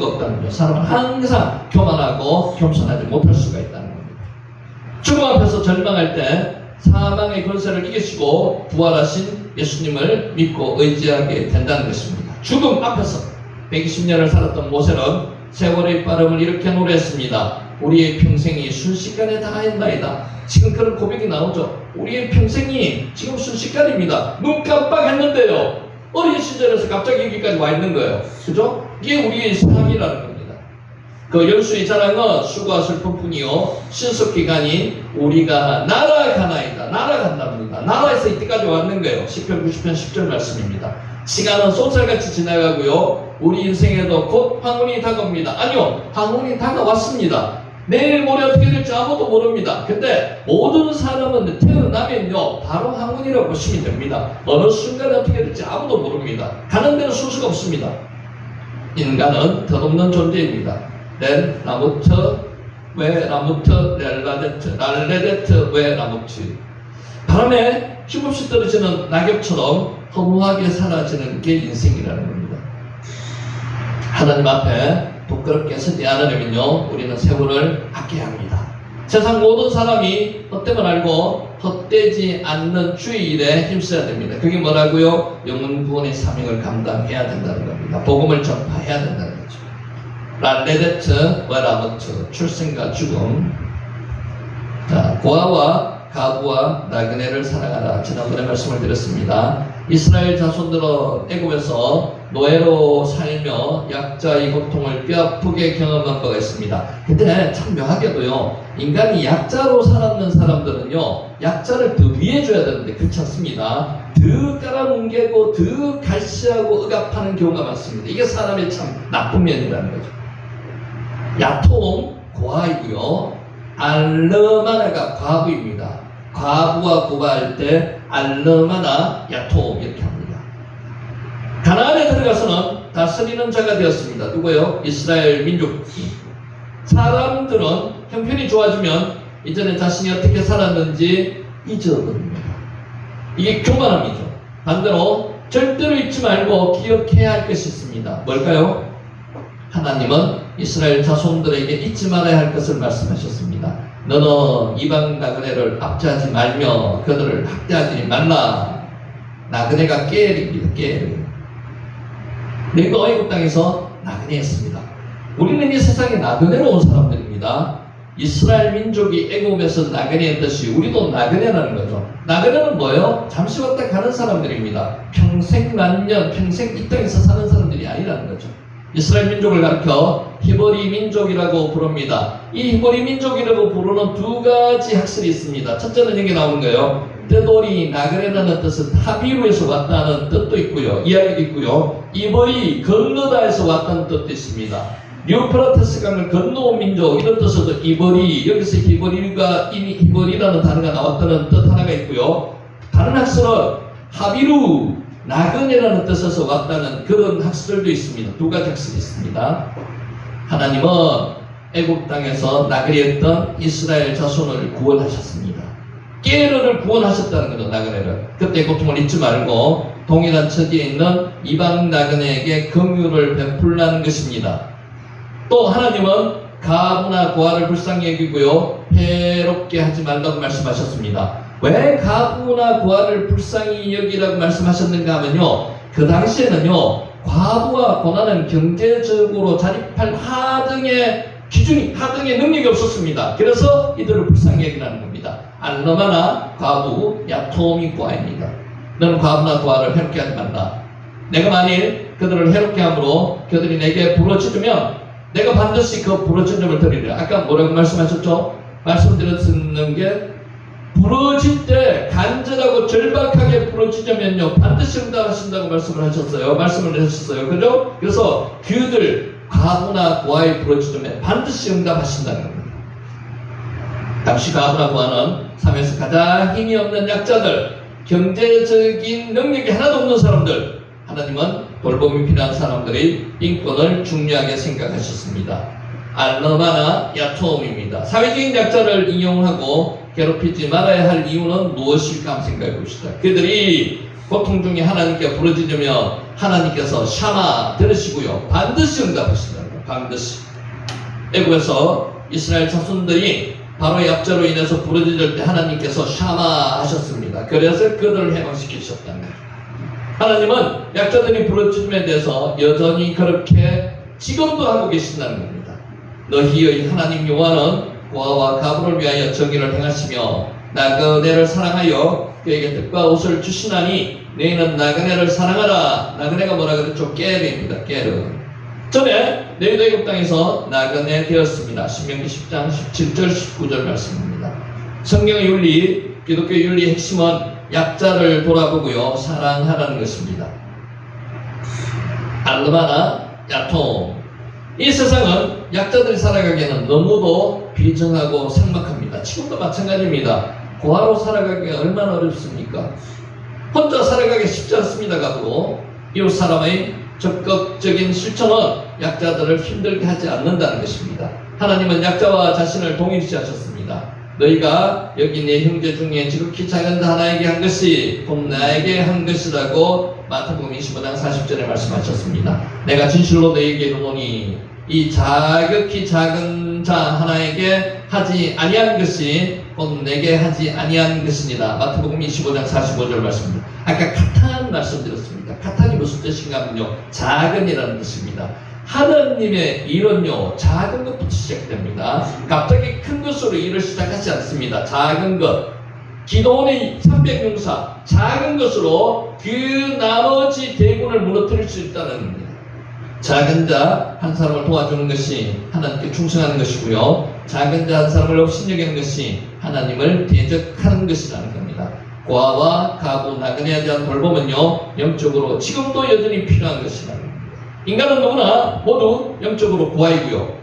없다면요, 사람은 항상 교만하고 겸손하지 못할 수가 있다는 겁니다. 죽음 앞에서 절망할 때 사망의 권세를 이기시고 부활하신 예수님을 믿고 의지하게 된다는 것입니다. 죽음 앞에서 120년을 살았던 모세는 세월의 빠름을 이렇게 노래했습니다. 우리의 평생이 순식간에 다했나이다. 지금 그런 고백이 나오죠. 우리의 평생이 지금 순식간입니다. 눈 깜빡했는데요, 어린 시절에서 갑자기 여기까지 와 있는 거예요. 그죠? 이게 우리의 삶이라는 겁니다. 그 열수의 자랑은 수고와 슬픔뿐이요 신속기간이 우리가 날아가나이다. 날아간답니다. 나라에서 이때까지 왔는 거예요. 시편 90편 10절 말씀입니다. 시간은 쏜살같이 지나가고요, 우리 인생에도 곧 황혼이 다가옵니다. 아니요, 황혼이 다가왔습니다. 내일 모레 어떻게 될지 아무도 모릅니다. 근데 모든 사람은 태어나면요 바로 황혼이라고 보시면 됩니다. 어느 순간에 어떻게 될지 아무도 모릅니다. 가는 데는 순서가 없습니다. 인간은 덧없는 존재입니다. 렌, 라무트, 웨, 라무트, 렐라데트, 랄레데트, 웨, 라무트. 바람에 힘없이 떨어지는 낙엽처럼 허무하게 사라지는 게 인생이라는 겁니다. 하나님 앞에 부끄럽게 서지 않으려면요, 우리는 세월을 아껴야 합니다. 세상 모든 사람이 헛됨을 알고 헛되지 않는 주의 일에 힘써야 됩니다. 그게 뭐라고요? 영혼 구원의 사명을 감당해야 된다는 겁니다. 복음을 전파해야 된다는 거죠. 랄레데트, 웨라무트, 출생과 죽음. 자, 고아와 가부와 나그네를 사랑하라. 지난번에 말씀을 드렸습니다. 이스라엘 자손들은 애굽에서 노예로 살며 약자의 고통을 뼈아프게 경험한 바가 있습니다. 근데 참 묘하게도요, 인간이 약자로 살았는 사람들은요, 약자를 더 위해줘야 되는데 그렇지 않습니다. 더 깔아뭉개고 더 갈시하고 억압하는 경우가 많습니다. 이게 사람의 참 나쁜 면이라는 거죠. 야통 고아이고요, 알르마나가 과부입니다. 과부와 구바할 때 알르마나 야통 이렇게 합니다. 가나안에 들어가서는 다스리는 자가 되었습니다. 누구예요? 이스라엘 민족. 사람들은 형편이 좋아지면 이전에 자신이 어떻게 살았는지 잊어버립니다. 이게 교만함이죠. 반대로 절대로 잊지 말고 기억해야 할 것이 있습니다. 뭘까요? 하나님은 이스라엘 자손들에게 잊지 말아야 할 것을 말씀하셨습니다. 너는 이방 나그네를 압제하지 말며 그들을 학대하지 말라. 나그네가 깨엘입니다. 깨엘. 내가 애굽 땅에서 나그네였습니다. 우리는 이 세상에 나그네로 온 사람들입니다. 이스라엘 민족이 애굽에서 나그네였듯이 우리도 나그네라는 거죠. 나그네는 뭐예요? 잠시 왔다 가는 사람들입니다. 평생 만년, 평생 이 땅에서 사는 사람들이 아니라는 거죠. 이스라엘 민족을 가르쳐 히브리 민족이라고 부릅니다. 이 히브리 민족이라고 부르는 두 가지 학설이 있습니다. 첫째는 여기 나오는 거예요. 떼돌이 나그네라는 뜻은 하비루에서 왔다는 뜻도 있고요, 이야기도 있고요, 이벌이 건너다에서 왔다는 뜻도 있습니다. 유프라테스 강을 건너온 민족, 이런 뜻으로 이벌이, 여기서 히브리가 이미 히브리라는 단어가 나왔다는 뜻 하나가 있고요, 다른 학설은 하비루 나그네라는 뜻에서 왔다는 그런 학설도 있습니다. 두 가지 학설이 있습니다. 하나님은 애굽 땅에서 나그네였던 이스라엘 자손을 구원하셨습니다. 깨르를 구원하셨다는 거죠. 나그네를. 그때 고통을 잊지 말고 동일한 처지에 있는 이방 나그네에게 긍휼을 베풀라는 것입니다. 또 하나님은 가부나 고아를 불쌍히 여기고요, 해롭게 하지 말라고 말씀하셨습니다. 왜 가부나 고아를 불쌍히 여기라고 말씀하셨는가 하면요, 그 당시에는요, 과부와 고난은 경제적으로 자립할 하등의 기준이, 하등의 능력이 없었습니다. 그래서 이들을 불쌍히 여기라는 겁니다. 알르마나 과부, 야톰이 고아입니다. 너는 과부나 고아를 해롭게 하지 말라. 내가 만일 그들을 해롭게 함으로 그들이 내게 부러지면 내가 반드시 그 부러진 점을 드리리라. 아까 뭐라고 말씀하셨죠? 말씀드렸는 게, 부러질 때 간절하고 절박하게 부러지자면요, 반드시 응답하신다고 말씀을 하셨어요. 그죠? 그래서 그들 가부나 고아의 부러지점에 반드시 응답하신다는 겁니다. 당시 가부나 고아는 삶에서 가장 힘이 없는 약자들, 경제적인 능력이 하나도 없는 사람들, 하나님은 돌봄이 필요한 사람들의 인권을 중요하게 생각하셨습니다. 알러마나 야톰입니다. 사회적인 약자를 인용하고 괴롭히지 말아야 할 이유는 무엇일까 한번 생각해 봅시다. 그들이 고통 중에 하나님께 부르짖으며 하나님께서 샤마 들으시고요, 반드시 응답하신다는 거예요. 반드시. 애굽에서 이스라엘 자손들이 바로 약자로 인해서 부르짖을 때 하나님께서 샤마 하셨습니다. 그래서 그들을 해방시키셨다는 거예요. 하나님은 약자들이 부르짖음에 대해서 여전히 그렇게 지금도 하고 계신다는 겁니다. 너희의 하나님 여호와는 고아와 가부를 위하여 정의를 행하시며 나그네를 사랑하여 그에게 떡과 옷을 주시나니 너희는 나그네를 사랑하라. 나그네가 뭐라 그랬죠? 깨르입니다. 깨르. 전에 너희도 애굽 땅에서 나그네 되었습니다. 신명기 10장 17절 19절 말씀입니다. 성경의 윤리, 기독교 윤리의 핵심은 약자를 돌아보고요, 사랑하라는 것입니다. 알르마나 야톰. 이 세상은 약자들이 살아가기에는 너무도 비정하고 삭막합니다. 지금도 마찬가지입니다. 고아로 살아가기가 얼마나 어렵습니까? 혼자 살아가기 쉽지 않습니다. 가도 이웃 사람의 적극적인 실천은 약자들을 힘들게 하지 않는다는 것입니다. 하나님은 약자와 자신을 동일시하셨습니다. 너희가 여기 내 형제 중에 지극히 작은 하나에게 한 것이 곧 나에게 한 것이라고 마태복음 25장 40절에 말씀하셨습니다. 내가 진실로 너희에게 이르노니 이 지극히 작은 자 하나에게 하지 아니한 것이 곧 내게 하지 아니한 것이니라. 마태복음 25장 45절 말씀입니다. 아까 카탄 말씀드렸습니다. 카탄이 무슨 뜻인가 하면요, 작은이라는 뜻입니다. 하나님의 일은요, 작은 것부터 시작됩니다. 갑자기 큰 것으로 일을 시작하지 않습니다. 작은 것. 기도원의 300용사, 작은 것으로 그 나머지 대군을 무너뜨릴 수 있다는 겁니다. 작은 자 한 사람을 도와주는 것이 하나님께 충성하는 것이고요, 작은 자 한 사람을 업신여기는 것이 하나님을 대적하는 것이라는 겁니다. 고아와 가부, 나그네에 대한 돌봄은요, 영적으로 지금도 여전히 필요한 것이라는 겁니다. 인간은 누구나 모두 영적으로 고아이고요,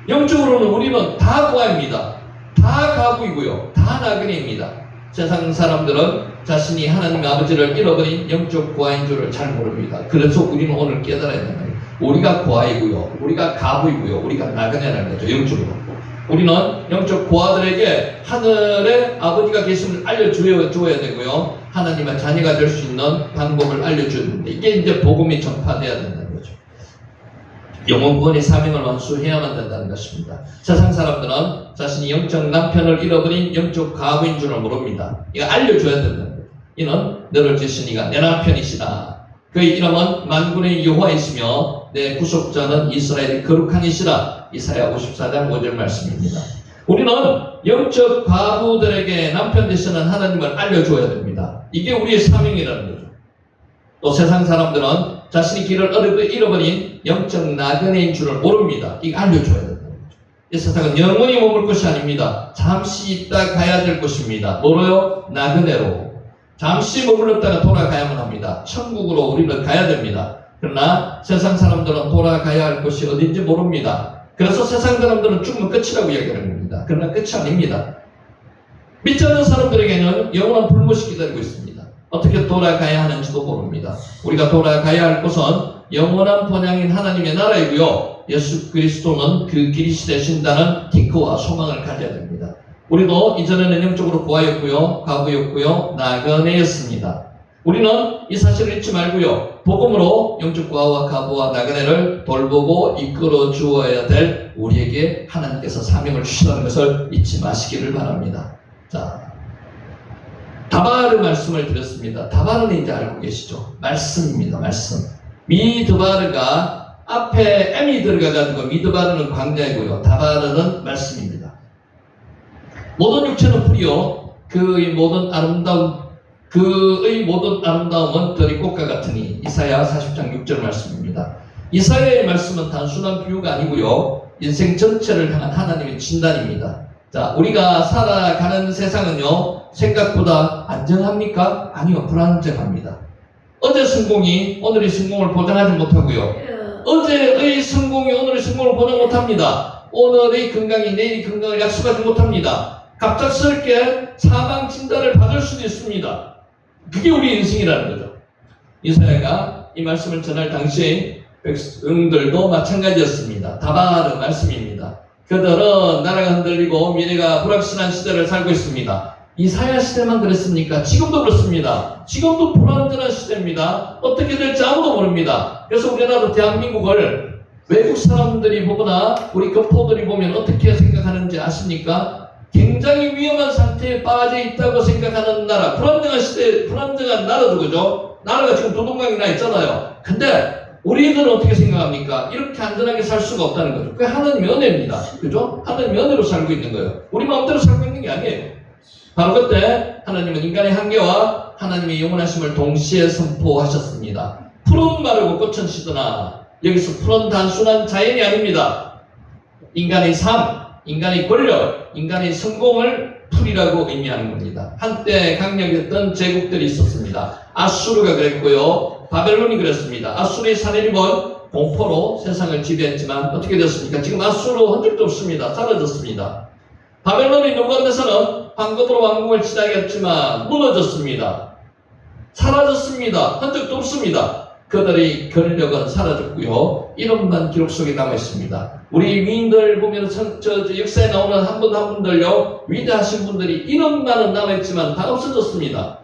영적으로는 우리는 다 고아입니다. 다 가부이고요, 다 나그네입니다. 세상 사람들은 자신이 하나님 아버지를 잃어버린 영적 고아인 줄을 잘 모릅니다. 그래서 우리는 오늘 깨달아야 된다. 우리가 고아이고요, 우리가 가부이고요, 우리가 나그네라는 거죠. 영적으로 우리는 영적 고아들에게 하늘에 아버지가 계심을 알려주어야 되고요, 하나님의 자녀가 될 수 있는 방법을 알려줘야 됩니다. 이게 이제 복음이 전파돼야 된다는 거죠. 영혼 구원의 사명을 완수해야만 된다는 것입니다. 세상 사람들은 자신이 영적 남편을 잃어버린 영적 가부인 줄을 모릅니다. 이거 알려줘야 된다는 거예요. 이는 너를 지으신 이가 내 남편이시라. 그의 이름은 만군의 여호와이시며 내 구속자는 이스라엘의 거룩한 이시라. 이사야 54장 5절 말씀입니다. 우리는 영적 과부들에게 남편 되시는 하나님을 알려줘야 됩니다. 이게 우리의 사명이라는 거죠. 또 세상 사람들은 자신이 길을 잃어버린 영적 나그네인 줄을 모릅니다. 이거 알려줘야 된다는 거죠. 이 세상은 영원히 머물 것이 아닙니다. 잠시 있다 가야 될 것입니다. 뭐로요? 나그네로. 잠시 머물렀다가 돌아가야만 합니다. 천국으로 우리는 가야 됩니다. 그러나 세상 사람들은 돌아가야 할 곳이 어딘지 모릅니다. 그래서 세상 사람들은 죽으면 끝이라고 이야기하는 겁니다. 그러나 끝이 아닙니다. 믿지 않는 사람들에게는 영원한 불못이 기다리고 있습니다. 어떻게 돌아가야 하는지도 모릅니다. 우리가 돌아가야 할 곳은 영원한 본향인 하나님의 나라이고요, 예수 그리스도는 그 길이 되신다는 티크와 소망을 가져야 됩니다. 우리도 이전에는 영적으로 고아였고요, 가부였고요, 나그네였습니다. 우리는 이 사실을 잊지 말고요, 복음으로 영적 고아와 가부와 나그네를 돌보고 이끌어 주어야 될 우리에게 하나님께서 사명을 주시다는 것을 잊지 마시기를 바랍니다. 자, 다바르 말씀을 드렸습니다. 다바르는 이제 알고 계시죠? 말씀입니다. 말씀. 미드바르가 앞에 M이 들어가가지고 미드바르는 광야이고요, 다바르는 말씀입니다. 모든 육체는 풀이요, 그의 모든 아름다움은 들의 꽃과 같으니. 이사야 40장 6절 말씀입니다. 이사야의 말씀은 단순한 비유가 아니고요, 인생 전체를 향한 하나님의 진단입니다. 자, 우리가 살아가는 세상은요, 생각보다 안정합니까? 아니요, 불안정합니다. 어제 성공이 오늘의 성공을 보장하지 못하고요, 어제의 성공이 오늘의 성공을 보장 못합니다. 오늘의 건강이 내일의 건강을 약속하지 못합니다. 갑작스럽게 사망 진단을 받을 수도 있습니다. 그게 우리 인생이라는 거죠. 이사야가 이 말씀을 전할 당시에 백성들도 마찬가지였습니다. 다바르 말씀입니다. 그들은 나라가 흔들리고 미래가 불확실한 시대를 살고 있습니다. 이사야 시대만 그랬습니까? 지금도 그렇습니다. 지금도 불안정한 시대입니다. 어떻게 될지 아무도 모릅니다. 그래서 우리나라 대한민국을 외국 사람들이 보거나 우리 교포들이 보면 어떻게 생각하는지 아십니까? 굉장히 위험한 상태에 빠져 있다고 생각하는 나라, 불안정한 시대, 불안정한 나라도 그죠? 나라가 지금 도둑강이 나 있잖아요. 근데 우리들은 어떻게 생각합니까? 이렇게 안전하게 살 수가 없다는 거죠. 그게 하나님의 은혜입니다. 그죠? 하나님의 은혜로 살고 있는 거예요. 우리 마음대로 살고 있는 게 아니에요. 바로 그때 하나님은 인간의 한계와 하나님의 영원하심을 동시에 선포하셨습니다. 푸른 마르고 꽃은 시드나, 여기서 푸른 단순한 자연이 아닙니다. 인간의 삶, 인간의 권력, 인간의 성공을 풀이라고 의미하는 겁니다. 한때 강력했던 제국들이 있었습니다. 아수르가 그랬고요. 바벨론이 그랬습니다. 아수르의 사내림은 공포로 세상을 지배했지만 어떻게 됐습니까? 지금 아수르 흔적도 없습니다. 사라졌습니다. 바벨론의 느부갓네살은 황급으로 왕국을 지나갔지만 무너졌습니다. 사라졌습니다. 흔적도 없습니다. 그들의 권력은 사라졌고요. 이름만 기록 속에 남아 있습니다. 우리 위인들 보면 역사에 나오는 한 분 한 분들요, 위대하신 분들이 이름만은 남아있지만 다 없어졌습니다.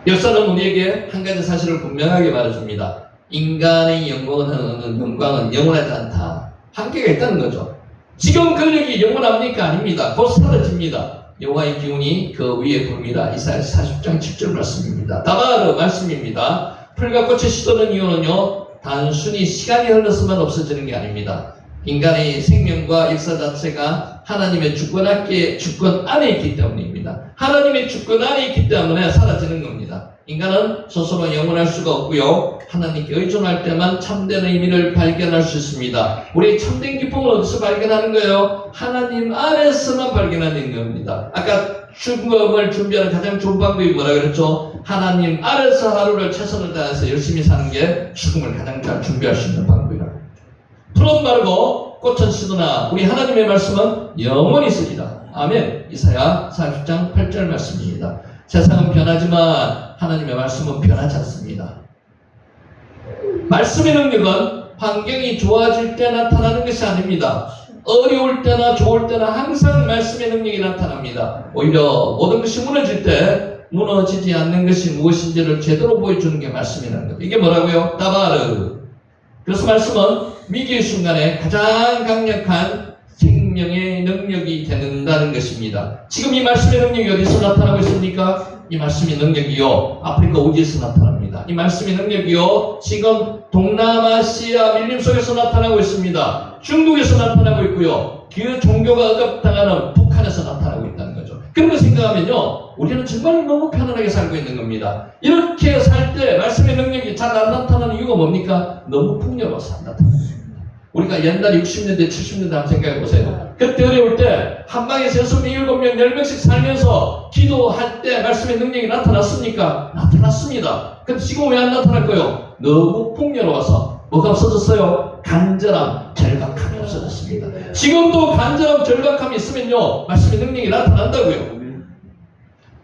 역사는 우리에게 한 가지 사실을 분명하게 말해줍니다. 인간의 영광은 영원하지 않다. 한계가 있다는 거죠. 지금 권력이 영원합니까? 아닙니다. 곧 사라집니다. 여호와의 기운이 그 위에 부릅니다. 이사야 40장 7절 말씀입니다. 다바르 말씀입니다. 풀과 꽃이 시도는 이유는요, 단순히 시간이 흘렀으면 없어지는 게 아닙니다. 인간의 생명과 역사 자체가 하나님의 주권 안에 있기 때문입니다. 하나님의 주권 안에 있기 때문에 사라지는 겁니다. 인간은 스스로 영원할 수가 없고요. 하나님께 의존할 때만 참된 의미를 발견할 수 있습니다. 우리 참된 기쁨을 어디서 발견하는 거예요? 하나님 안에서만 발견하는 겁니다. 아까 죽음을 준비하는 가장 좋은 방법이 뭐라 그랬죠? 하나님 안에서 하루를 최선을 다해서 열심히 사는 게 죽음을 가장 잘 준비할 수 있는 방법이라고. 푸른 마르고 꽃은 시드나, 우리 하나님의 말씀은 영원히 있으리라. 아멘. 이사야 40장 8절 말씀입니다. 세상은 변하지만 하나님의 말씀은 변하지 않습니다. 말씀의 능력은 환경이 좋아질 때 나타나는 것이 아닙니다. 어려울 때나 좋을 때나 항상 말씀의 능력이 나타납니다. 오히려 모든 것이 무너질 때 무너지지 않는 것이 무엇인지를 제대로 보여주는 게 말씀이라는 것. 이게 뭐라고요? 다바르. 그래서 말씀은 위기의 순간에 가장 강력한 생명의 능력이 된다는 것입니다. 지금 이 말씀의 능력이 어디서 나타나고 있습니까? 이 말씀의 능력이요, 아프리카 우지에서 나타납니다. 이 말씀의 능력이요, 지금 동남아시아 밀림 속에서 나타나고 있습니다. 중국에서 나타나고 있고요. 그 종교가 억압당하는 북한에서 나타나고 있다는 거죠. 그런 거 생각하면요, 우리는 정말 너무 편안하게 살고 있는 겁니다. 이렇게 살 때 말씀의 능력이 잘 안 나타나는 이유가 뭡니까? 너무 풍요로워서 안 나타납니다. 우리가 옛날 60년대, 70년대 한번 생각해 보세요. 그때 어려울 때 한 방에서 6명, 7명, 10명씩 살면서 기도할 때 말씀의 능력이 나타났습니까? 나타났습니다. 근데 지금 왜 안 나타날까요? 너무 풍요로워서. 뭐가 없어졌어요? 간절함, 절박함이 없어졌습니다. 지금도 간절함, 절박함이 있으면요, 말씀의 능력이 나타난다고요.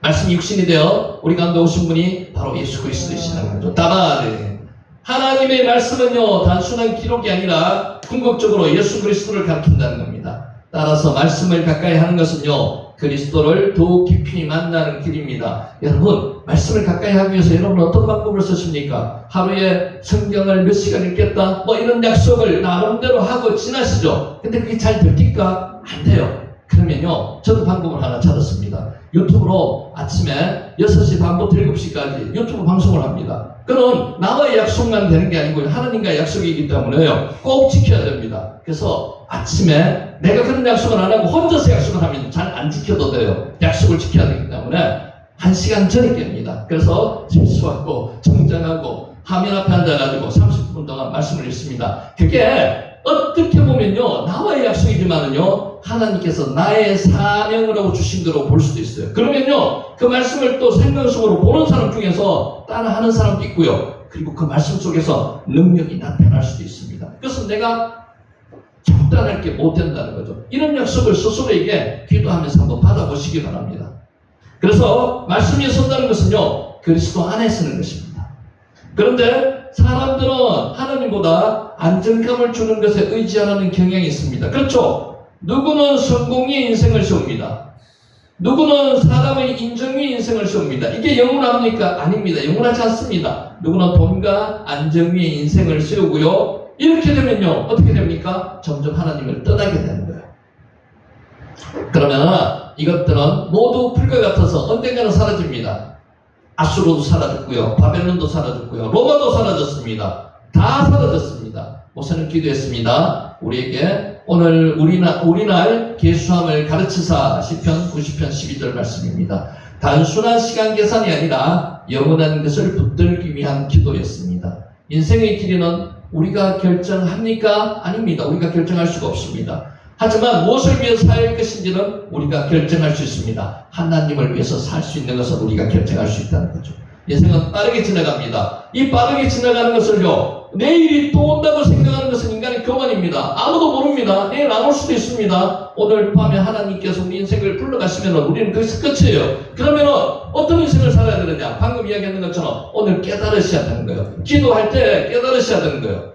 말씀이 육신이 되어 우리 가운데 오신 분이 바로 예수 그리스도이시라는 거죠. 다바르. 하나님의 말씀은요, 단순한 기록이 아니라 궁극적으로 예수 그리스도를 가르친다는 겁니다. 따라서 말씀을 가까이 하는 것은요, 그리스도를 더욱 깊이 만나는 길입니다. 여러분, 말씀을 가까이 하기 위해서 여러분 어떤 방법을 쓰십니까? 하루에 성경을 몇 시간 읽겠다? 뭐 이런 약속을 나름대로 하고 지나시죠? 근데 그게 잘 될까? 안 돼요. 그러면요, 저도 방법을 하나 찾았습니다. 유튜브로 아침에 6시 반부터 7시까지 유튜브 방송을 합니다. 그건 나와의 약속만 되는 게 아니고 하나님과의 약속이기 때문에요, 꼭 지켜야 됩니다. 그래서 아침에 내가 그런 약속을 안 하고 혼자서 약속을 하면 잘 안 지켜도 돼요. 약속을 지켜야 되기 때문에 1시간 전에 깹니다. 그래서 집수하고 정장하고 화면 앞에 앉아가지고 30분 동안 말씀을 읽습니다. 그게 어떻게 보면요, 나와의 약속이지만은요, 하나님께서 나의 사명으로 주신 대로 볼 수도 있어요. 그러면요, 그 말씀을 또 생명 속으로 보는 사람 중에서 따라하는 사람도 있고요. 그리고 그 말씀 속에서 능력이 나타날 수도 있습니다. 그래서 내가 적당할 게 못 된다는 거죠. 이런 약속을 스스로에게 기도하면서 한번 받아보시기 바랍니다. 그래서 말씀 위에 선다는 것은요, 그리스도 안에 서는 것입니다. 그런데 사람들은 하나님보다 안정감을 주는 것에 의지하는 경향이 있습니다. 그렇죠? 누구는 성공 위에 인생을 세웁니다. 누구는 사람의 인정 위에 인생을 세웁니다. 이게 영원합니까? 아닙니다. 영원하지 않습니다. 누구는 돈과 안정 위에 인생을 세우고요. 이렇게 되면요, 어떻게 됩니까? 점점 하나님을 떠나게 되는 거예요. 그러면 이것들은 모두 풀과 같아서 언젠가는 사라집니다. 아수르도 사라졌고요, 바벨론도 사라졌고요, 로마도 사라졌습니다. 다 사라졌습니다. 목사님 기도했습니다. 우리에게 오늘 우리날 계수함을 가르치사 시편 90편 12절 말씀입니다. 단순한 시간 계산이 아니라 영원한 것을 붙들기 위한 기도였습니다. 인생의 길이는 우리가 결정합니까? 아닙니다. 우리가 결정할 수가 없습니다. 하지만 무엇을 위해서 살 것인지는 우리가 결정할 수 있습니다. 하나님을 위해서 살 수 있는 것을 우리가 결정할 수 있다는 거죠. 인생은 빠르게 지나갑니다. 이 빠르게 지나가는 것을요, 내일이 또 온다고 생각하는 것은 인간의 교만입니다. 아무도 모릅니다. 내일 안 올 수도 있습니다. 오늘 밤에 하나님께서 우리 인생을 불러가시면 우리는 거기서 끝이에요. 그러면 어떤 인생을 살아야 되느냐? 방금 이야기했는 것처럼 오늘 깨달으셔야 되는 거예요. 기도할 때 깨달으셔야 되는 거예요.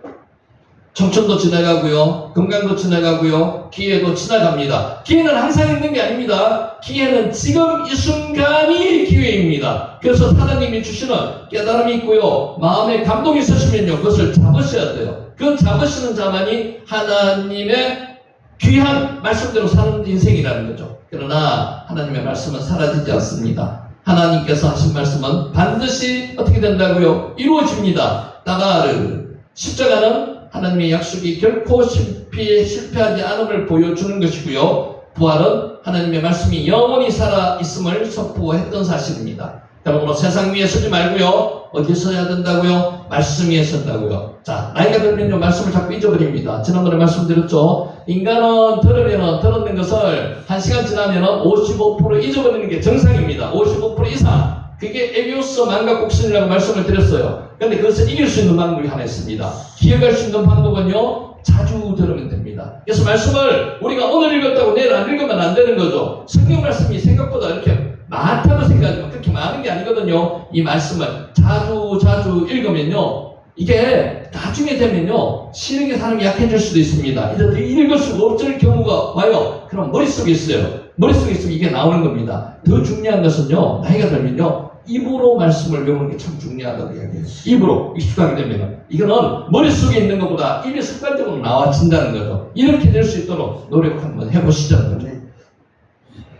청춘도 지나가고요, 건강도 지나가고요, 기회도 지나갑니다. 기회는 항상 있는 게 아닙니다. 기회는 지금 이 순간이 기회입니다. 그래서 하나님이 주시는 깨달음이 있고요, 마음에 감동이 있으시면요, 그것을 잡으셔야 돼요. 그 잡으시는 자만이 하나님의 귀한 말씀대로 사는 인생이라는 거죠. 그러나 하나님의 말씀은 사라지지 않습니다. 하나님께서 하신 말씀은 반드시 어떻게 된다고요? 이루어집니다. 나가르 십자가는 하나님의 약속이 결코 실패하지 않음을 보여주는 것이고요, 부활은 하나님의 말씀이 영원히 살아있음을 선포했던 사실입니다. 그러므로 세상 위에 서지 말고요, 어디 서야 된다고요? 말씀 위에 선다고요. 자, 나이가 들면요, 말씀을 자꾸 잊어버립니다. 지난번에 말씀드렸죠. 인간은 들었는 것을 1시간 지나면 55% 잊어버리는 게 정상입니다. 55% 이상. 그게 에비우스 망각곡선이라고 말씀을 드렸어요. 그런데 그것을 이길 수 있는 방법이 하나 있습니다. 기억할 수 있는 방법은요, 자주 들으면 됩니다. 그래서 말씀을 우리가 오늘 읽었다고 내일 안 읽으면 안 되는 거죠. 성경 말씀이 생각보다 이렇게 많다고 생각하지만 그렇게 많은 게 아니거든요. 이 말씀을 자주 읽으면요, 이게 나중에 되면요, 실행에 사람이 약해질 수도 있습니다. 이제 읽을 수가 없을 경우가 와요. 그럼 머릿속에 있어요. 머릿속에 있으면 이게 나오는 겁니다. 더 중요한 것은요, 나이가 들면요, 입으로 말씀을 외우는 게 참 중요하다고 이야기해요. 입으로 익숙하게 되면 이거는 머릿속에 있는 것보다 입에 습관적으로 나와진다는 거죠. 이렇게 될 수 있도록 노력 한번 해보시자는 거죠.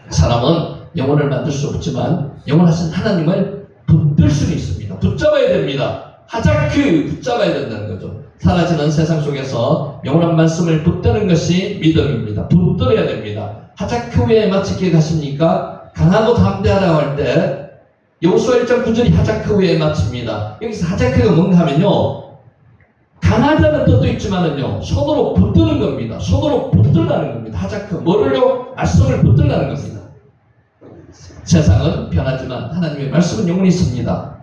사람은 영혼을 만들 수 없지만 영원하신 하나님을 붙들 수는 있습니다. 붙잡아야 됩니다. 하자크 붙잡아야 된다는 거죠. 사라지는 세상 속에서 영원한 말씀을 붙드는 것이 믿음입니다. 붙들어야 됩니다. 하자크 왜 마치 기억하십니까? 강하고 담대하라고 할 때 여호수아 1장 9절이 하자크 왜 마칩니다. 여기서 하자크가 뭔가 하면요, 강하다는 뜻도 있지만은요, 손으로 붙드는 겁니다. 손으로 붙들라는 겁니다. 하자크, 뭐를요? 말씀을 붙들라는 겁니다. 세상은 변하지만 하나님의 말씀은 영원히 있습니다.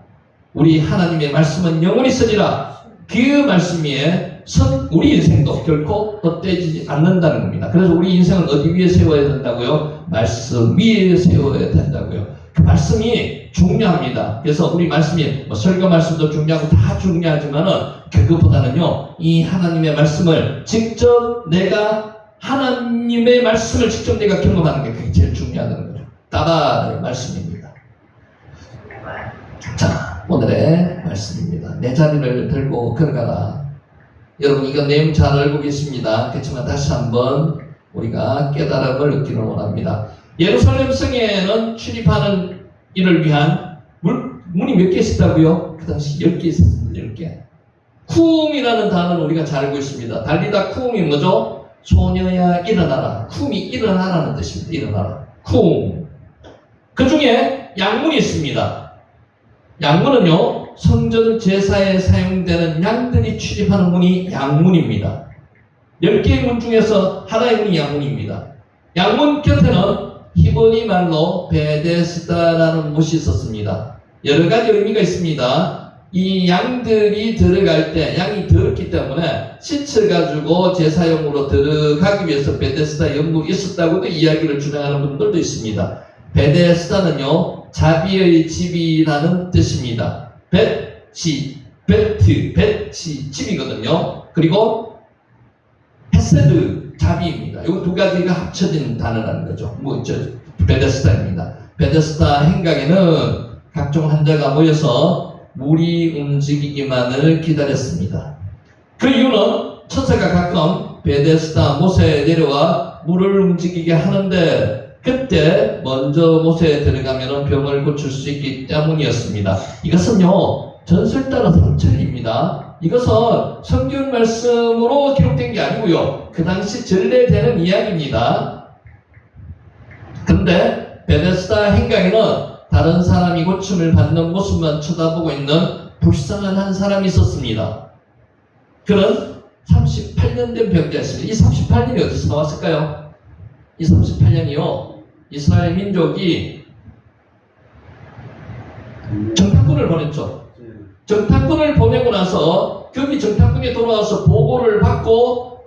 우리 하나님의 말씀은 영원히 있으리라. 그 말씀 위에 우리 인생도 결코 헛되지 않는다는 겁니다. 그래서 우리 인생을 어디 위에 세워야 된다고요? 말씀 위에 세워야 된다고요. 그 말씀이 중요합니다. 그래서 우리 말씀이 설교 말씀도 중요하고 다 중요하지만은 그것보다는요, 이 하나님의 말씀을 직접 내가 하나님의 말씀을 직접 내가 경험하는 게 그게 제일 중요하다는 거죠. 따바의 말씀입니다. 자, 오늘의 말씀입니다. 내 자리를 들고 걸어가라. 여러분, 이거 내용 잘 알고 계십니다. 그렇지만 다시 한번 우리가 깨달음을 얻기를 원합니다. 예루살렘 성에는 출입하는 이를 위한 문이 몇 개 있었다고요? 그 당시 10개 있었습니다. 10개. 쿰이라는 단어는 우리가 잘 알고 있습니다. 달리다 쿰이 뭐죠? 소녀야 일어나라. 쿰이 일어나라는 뜻입니다. 일어나라. 쿰. 그 중에 양문이 있습니다. 양문은요, 성전 제사에 사용되는 양들이 출입하는 문이 양문입니다. 10개의 문 중에서 하나의 문이 양문입니다. 양문 곁에는 히브리 말로 베데스다라는 못이 있었습니다. 여러 가지 의미가 있습니다. 이 양들이 들어갈 때 양이 더럽기 때문에 씻어가지고 제사용으로 들어가기 위해서 베데스다 연못이 있었다고도 이야기를 주장하는 분들도 있습니다. 베데스다는요 자비의 집이라는 뜻입니다. 베트, 집이거든요. 그리고 헤세드, 자비입니다. 이 두 가지가 합쳐진 단어라는 거죠. 베데스다입니다. 베데스다 행각에는 각종 환자가 모여서 물이 움직이기만을 기다렸습니다. 그 이유는 천사가 가끔 베데스다 못에 내려와 물을 움직이게 하는데 그때 먼저 못에 들어가면 병을 고칠 수 있기 때문이었습니다. 이것은요 전설 따라 성찰입니다. 이것은 성경 말씀으로 기록된 게 아니고요 그 당시 전래되는 이야기입니다. 그런데 베데스다 행각에는 다른 사람이 고침을 받는 모습만 쳐다보고 있는 불쌍한 한 사람이 있었습니다. 그는 38년 된 병자였습니다. 이 38년이 어디서 나왔을까요? 이 38년이요 이스라엘 민족이 정탐꾼을 보냈죠. 정탐꾼을 보내고 나서 거기 정탐꾼이 돌아와서 보고를 받고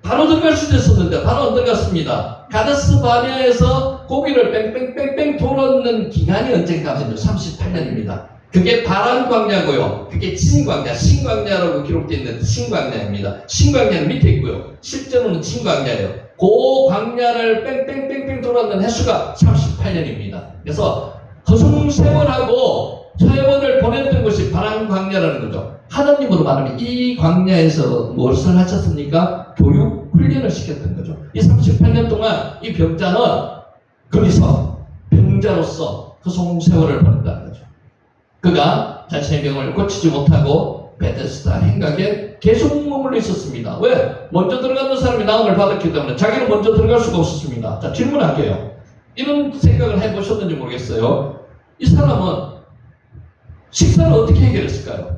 바로 들어갈 수도 있었는데 바로 안 들어갔습니다. 가데스 바네아에서 고기를 뺑뺑뺑뺑 돌았는 기간이 언젠가면요 38년입니다. 그게 바란 광야고요. 그게 진광야, 신광야라고 기록되어 있는 신광야입니다. 신광야는 밑에 있고요. 실제로는 진광야예요. 그 광야를 뺑뺑뺑뺑 돌았는 횟수가 38년입니다. 그래서 허송세월하고 세월을 보냈던 것이 바란 광야라는 거죠. 하나님으로 말하면 이 광야에서 무엇을 하셨습니까? 교육, 훈련을 시켰던 거죠. 이 38년 동안 이 병자는 거기서 병자로서 허송세월을 보냈다는 거죠. 그가 자신의 병을 고치지 못하고 베데스다 행각에 계속 머물러 있었습니다. 왜? 먼저 들어가는 사람이 나음을 받았기 때문에 자기는 먼저 들어갈 수가 없었습니다. 자, 질문할게요. 이런 생각을 해보셨는지 모르겠어요. 이 사람은 식사를 어떻게 해결했을까요?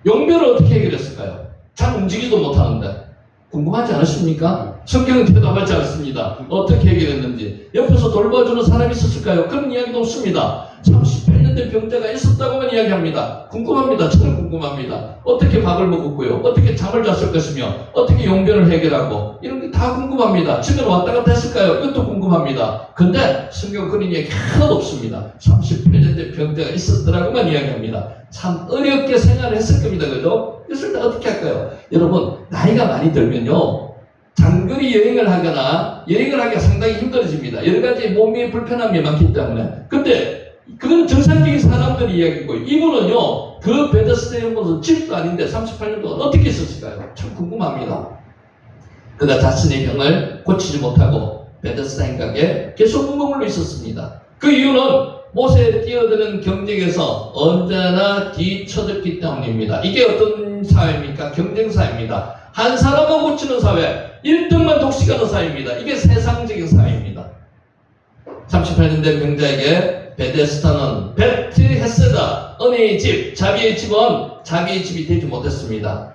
용변을 어떻게 해결했을까요? 잘 움직이지도 못하는데 궁금하지 않으십니까? 성경은 대답하지 않습니다. 어떻게 해결했는지. 옆에서 돌봐주는 사람이 있었을까요? 그런 이야기도 없습니다. 38년 된 병자가 있었다고만 이야기합니다. 궁금합니다. 저는 궁금합니다. 어떻게 밥을 먹었고요. 어떻게 잠을 잤을 것이며 어떻게 용변을 해결하고 이런 게 다 궁금합니다. 집에는 왔다 갔다 했을까요? 이것도 궁금합니다. 근데 성경 그런 이야기 하나도 없습니다. 38년 된 병자가 있었더라고만 이야기합니다. 참 어렵게 생활을 했을 겁니다. 그죠? 그랬을 때 어떻게 할까요? 여러분 나이가 많이 들면요 장거리 여행을 하거나 여행을 하기가 상당히 힘들어집니다. 여러 가지 몸의 불편함이 많기 때문에. 근데 그건 정상적인 사람들의 이야기고 이분은요 그 베데스다 연못은 집도 아닌데 38년 동안 어떻게 있었을까요? 참 궁금합니다. 그가 자신의 병을 고치지 못하고 베데스다 행각에 계속 머물러 있었습니다. 그 이유는 못에 뛰어드는 경쟁에서 언제나 뒤처졌기 때문입니다. 이게 어떤 사회입니까? 경쟁사회입니다. 한 사람만 고치는 사회, 1등만 독식하는 사회입니다. 이게 세상적인 사회입니다. 38년 된 병자에게 베데스다는 베트 헤세다, 은혜의 집, 자비의 집은 자기의 집이 되지 못했습니다.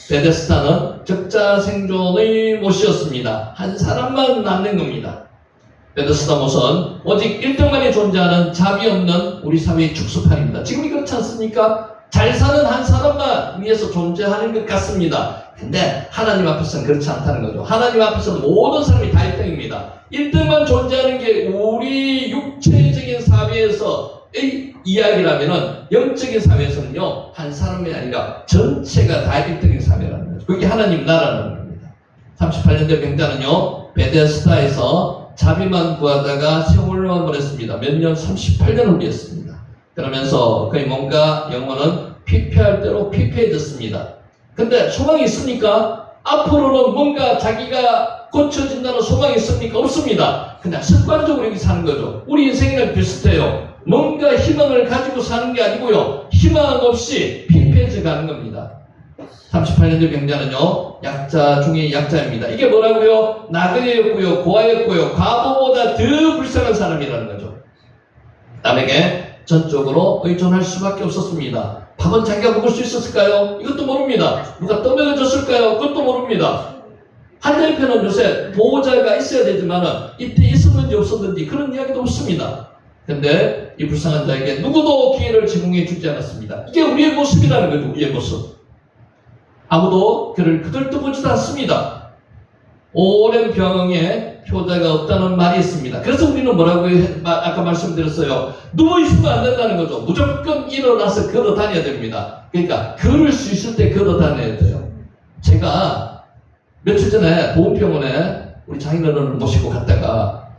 베데스다는 적자 생존의 못이었습니다. 한 사람만 남는 겁니다. 베데스다 못은 오직 1등만이 존재하는 자비 없는 우리 사회의 축소판입니다. 지금이 그렇지 않습니까? 잘 사는 한 사람만 위해서 존재하는 것 같습니다. 근데 하나님 앞에서는 그렇지 않다는 거죠. 하나님 앞에서는 모든 사람이 다 1등입니다. 1등만 존재하는 게 우리 육체적인 사회에서의 이야기라면은 영적인 사회에서는요 한 사람이 아니라 전체가 다 1등인 사회라는 거죠. 그게 하나님 나라라는 겁니다. 38년 된 병자는요 베데스다에서 자비만 구하다가 세월만 보냈습니다. 몇 년? 38년을 후리했습니다. 그러면서 그의 몸과 영혼은 피폐할 대로 피폐해졌습니다. 근데 소망이 있습니까? 앞으로는 뭔가 자기가 고쳐진다는 소망이 있습니까? 없습니다. 그냥 습관적으로 이렇게 사는 거죠. 우리 인생이랑 비슷해요. 뭔가 희망을 가지고 사는 게 아니고요. 희망 없이 피폐해져 가는 겁니다. 38년 된 병자는요 약자 중에 약자입니다. 이게 뭐라고요? 나그네였고요, 고아였고요, 과부보다 더 불쌍한 사람이라는 거죠. 남에게 전적으로 의존할 수밖에 없었습니다. 밥은 자기가 먹을 수 있었을까요? 이것도 모릅니다. 누가 떠먹여줬을까요? 그것도 모릅니다. 한자편은 요새 보호자가 있어야 되지만 이때 있었는지 없었는지 그런 이야기도 없습니다. 근데 이 불쌍한 자에게 누구도 기회를 제공해 주지 않았습니다. 이게 우리의 모습이라는 거죠. 우리의 모습. 아무도 그를 그들떠보지도 않습니다. 오랜 병에 효자가 없다는 말이 있습니다. 그래서 우리는 뭐라고 아까 말씀드렸어요. 누워있으면 안 된다는 거죠. 무조건 일어나서 걸어 다녀야 됩니다. 그러니까 걸을 수 있을 때 걸어 다녀야 돼요. 제가 며칠 전에 보훈병원에 우리 장인어른을 모시고 갔다가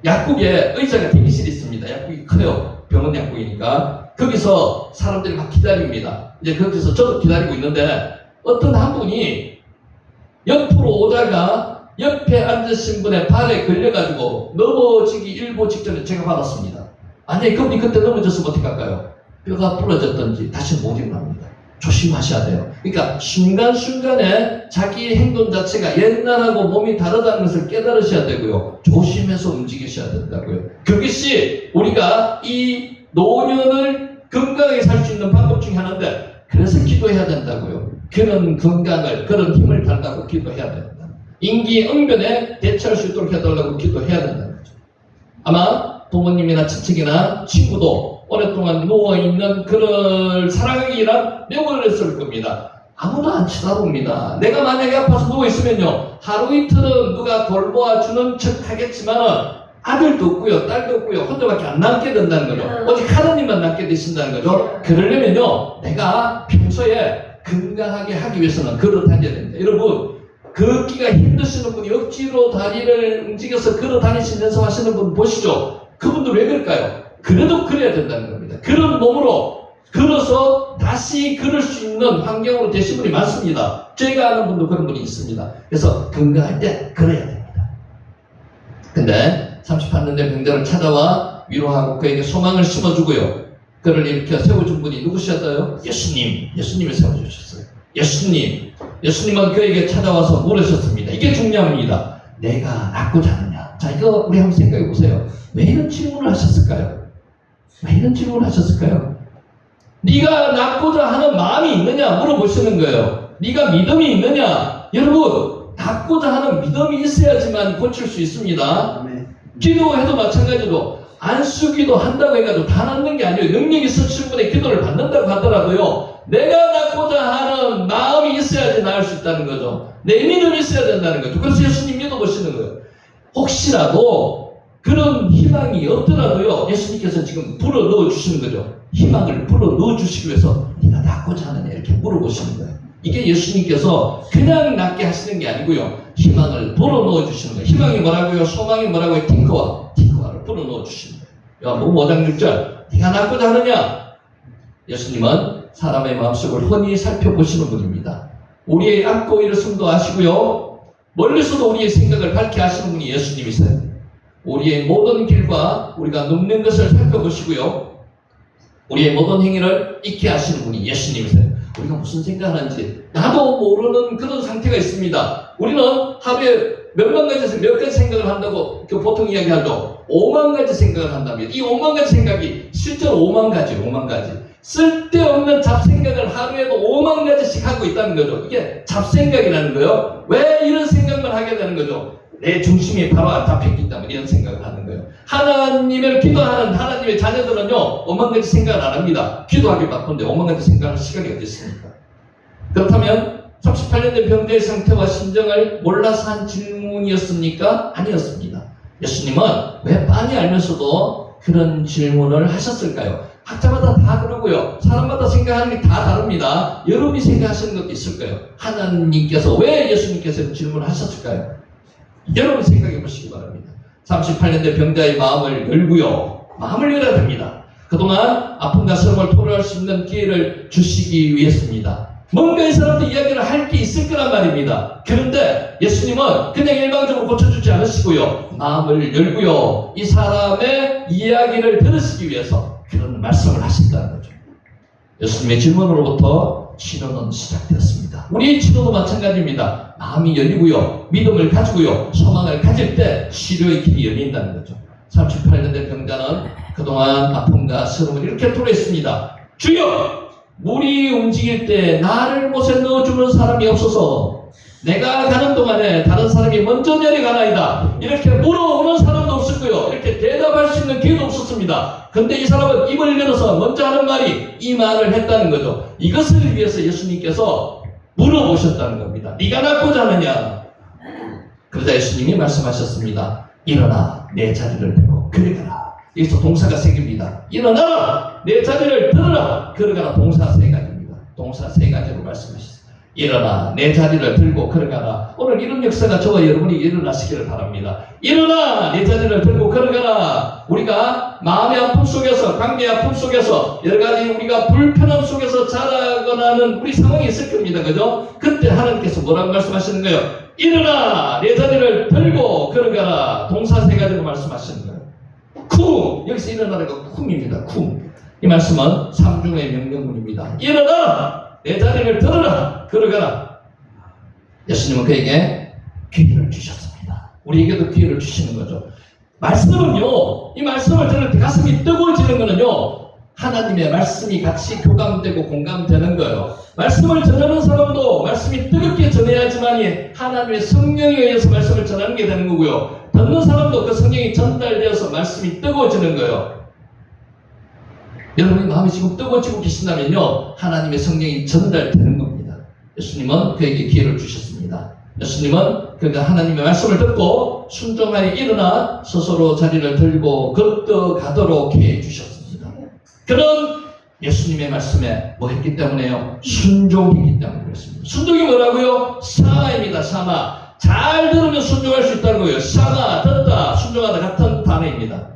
약국에 의자가 대기실이 있습니다. 약국이 커요. 병원 약국이니까. 거기서 사람들이 막 기다립니다. 이제 거기서 저도 기다리고 있는데 어떤 한 분이 옆으로 오다가 옆에 앉으신 분의 발에 걸려가지고 넘어지기 일보 직전에 제가 받았습니다. 만약에 그분이 그때 넘어졌으면 어떡할까요? 뼈가 부러졌든지 다시 못 일어납니다. 조심하셔야 돼요. 그러니까 순간순간에 자기의 행동 자체가 옛날하고 몸이 다르다는 것을 깨달으셔야 되고요. 조심해서 움직이셔야 된다고요. 그것이 우리가 이 노년을 건강하게 살 수 있는 방법 중에 하나인데 그래서 기도해야 된다고요. 그런 건강을, 그런 힘을 달라고 기도해야 된다. 임기응변에 대처할 수 있도록 해달라고 기도해야 된다는 거죠. 아마 부모님이나 친척이나 친구도 오랫동안 누워있는 그를 사랑하기란 매우 어렸을 겁니다. 아무도 안 쳐다봅니다. 내가 만약에 아파서 누워있으면요, 하루 이틀은 누가 돌보아주는 척 하겠지만 아들도 없고요, 딸도 없고요, 혼자밖에 안 남게 된다는 거죠. 오직 하나님만 남게 되신다는 거죠. 그러려면요, 내가 평소에 건강하게 하기 위해서는 걸어 다녀야 됩니다. 여러분, 걷기가 힘드시는 분이 억지로 다리를 움직여서 걸어 다니시는 연습하시는 분 보시죠. 그분들 왜 그럴까요? 그래도 그래야 된다는 겁니다. 그런 몸으로 걸어서 다시 걸을 수 있는 환경으로 되신 분이 많습니다. 제가 아는 분도 그런 분이 있습니다. 그래서 건강할 때 걸어야 됩니다. 근데 38년 된 병자를 찾아와 위로하고 그에게 소망을 심어주고요. 그를 이렇게 세워준 분이 누구셨어요? 예수님이 세워주셨어요. 예수님은 그에게 찾아와서 물으셨습니다. 이게 중요합니다. 내가 낫고자 하느냐? 자, 이거 우리 한번 생각해 보세요. 왜 이런 질문을 하셨을까요? 네가 낫고자 하는 마음이 있느냐? 물어보시는 거예요. 네가 믿음이 있느냐? 여러분, 낫고자 하는 믿음이 있어야지만 고칠 수 있습니다. 기도해도 마찬가지로 안수기도 한다고 해가지고 다 낫는 게 아니에요. 능력이 있어 충분히 기도를 받는다고 하더라도요, 내가 낫고자 하는 마음이 있어야지 나을 수 있다는 거죠. 내 믿음이 있어야 된다는 거죠. 그래서 예수님 믿어보시는 거예요. 혹시라도 그런 희망이 없더라도요, 예수님께서 지금 불어 넣어주시는 거죠. 희망을 불어 넣어주시기 위해서 네가 낫고자 하느냐 이렇게 물어보시는 거예요. 이게 예수님께서 그냥 낫게 하시는 게 아니고요, 희망을 불어 넣어주시는 거예요. 희망이 뭐라고요? 소망이 뭐라고요? 티크와를 불어 넣어주시는 거예요. 야뭐 5장 6절 네가 낫고자 하느냐? 예수님은 사람의 마음속을 훤히 살펴보시는 분입니다. 우리의 안고 일어섬도 아시고요, 멀리서도 우리의 생각을 밝게 하시는 분이 예수님이세요. 우리의 모든 길과 우리가 눕는 것을 살펴보시고요, 우리의 모든 행위를 잊게 하시는 분이 예수님이세요. 우리가 무슨 생각하는지 나도 모르는 그런 상태가 있습니다. 우리는 하루에 몇 가지 생각을 한다고 보통 이야기하죠. 5만 가지 생각을 한답니다. 이 5만 가지 생각이 실제로 5만 가지. 쓸데없는 잡생각을 하루에도 5만 가지씩 하고 있다는 거죠. 이게 잡생각이라는 거예요. 왜 이런 생각만 하게 되는 거죠? 내 중심이 바로 잡혔기 때문에 이런 생각을 하는 거예요. 하나님을 기도하는 하나님의 자녀들은요, 5만 가지 생각을 안 합니다. 기도하기 바쁜데 5만 가지 생각할 시간이 어디 있습니까? 그렇다면 38년 된 병자의 상태와 심정을 몰라서 한 질문이었습니까? 아니었습니다. 예수님은 왜 빤히 알면서도 그런 질문을 하셨을까요? 각자마다 다 그러고요, 사람마다 생각하는 게 다 다릅니다. 여러분이 생각하시는 것도 있을 거예요. 하나님께서 왜 예수님께서 질문을 하셨을까요? 여러분 생각해 보시기 바랍니다. 38년 된 병자의 마음을 열고요, 마음을 열어야 됩니다. 그동안 아픔과 슬픔을 토로할 수 있는 기회를 주시기 위해서입니다. 뭔가 이 사람도 이야기를 할 게 있을 거란 말입니다. 그런데 예수님은 그냥 일방적으로 고쳐주지 않으시고요, 마음을 열고요, 이 사람의 이야기를 들으시기 위해서 그런 말씀을 하신다는 거죠. 예수님의 질문으로부터 치료는 시작되었습니다. 우리의 치료도 마찬가지입니다. 마음이 열리고요, 믿음을 가지고요, 소망을 가질 때 치료의 길이 열린다는 거죠. 38년 된 병자는 그동안 아픔과 슬픔을 이렇게 토로했습니다. 주여! 물이 움직일 때 나를 못에 넣어주는 사람이 없어서 내가 가는 동안에 다른 사람이 먼저 내려가나이다. 이렇게 물어오는 사람도 없을 거요, 이렇게 대답할 할 수 있는 기회도 없었습니다. 근데 이 사람은 입을 열어서 먼저 하는 말이 이 말을 했다는 거죠. 이것을 위해서 예수님께서 물어보셨다는 겁니다. 네가 낫고자 하느냐? 그러자 예수님이 말씀하셨습니다. 일어나 내 자리를 들고 걸어가라. 여기서 동사가 세 개입니다. 일어나라 내 자리를 들어라 걸어가라. 동사 세 가지입니다. 동사 세 가지로 말씀하셨습니다. 일어나 내 자리를 들고 걸어가라. 오늘 이런 역사가 저와 여러분이 일어나시기를 바랍니다. 일어나 내 자리를 들고 걸어가라. 우리가 마음의 아픔 속에서, 관계의 아픔 속에서, 여러가지 우리가 불편함 속에서 자라거나 하는 우리 상황이 있을 겁니다. 그죠? 그때 하나님께서 뭐라고 말씀하시는 거예요? 일어나 내 자리를 들고 걸어가라. 동사 세 가지로 말씀하시는 거예요. 쿵! 여기서 일어나라가 쿵입니다. 쿵. 이 말씀은 삼중의 명령문입니다. 일어나 내 자리를 들어라 걸어가라. 예수님은 그에게 기회를 주셨습니다. 우리에게도 기회를 주시는 거죠. 말씀은요, 이 말씀을 들을 때 가슴이 뜨거워지는 거는요, 하나님의 말씀이 같이 교감되고 공감되는 거예요. 말씀을 전하는 사람도 말씀이 뜨겁게 전해야지만이 하나님의 성령에 의해서 말씀을 전하는 게 되는 거고요. 듣는 사람도 그 성령이 전달되어서 말씀이 뜨거워지는 거예요. 여러분의 마음이 지금 뜨거워지고 계신다면요, 하나님의 성령이 전달되는 겁니다. 예수님은 그에게 기회를 주셨습니다. 예수님은 그가 하나님의 말씀을 듣고 순종하여 일어나 스스로 자리를 들고 걷어가도록 해 주셨습니다. 그런 예수님의 말씀에 뭐 했기 때문에요? 순종했기 때문에 그렇습니다. 순종이 뭐라고요? 샤마입니다. 샤마. 잘 들으면 순종할 수 있다는 거예요. 샤마, 듣다, 순종하다 같은 단어입니다.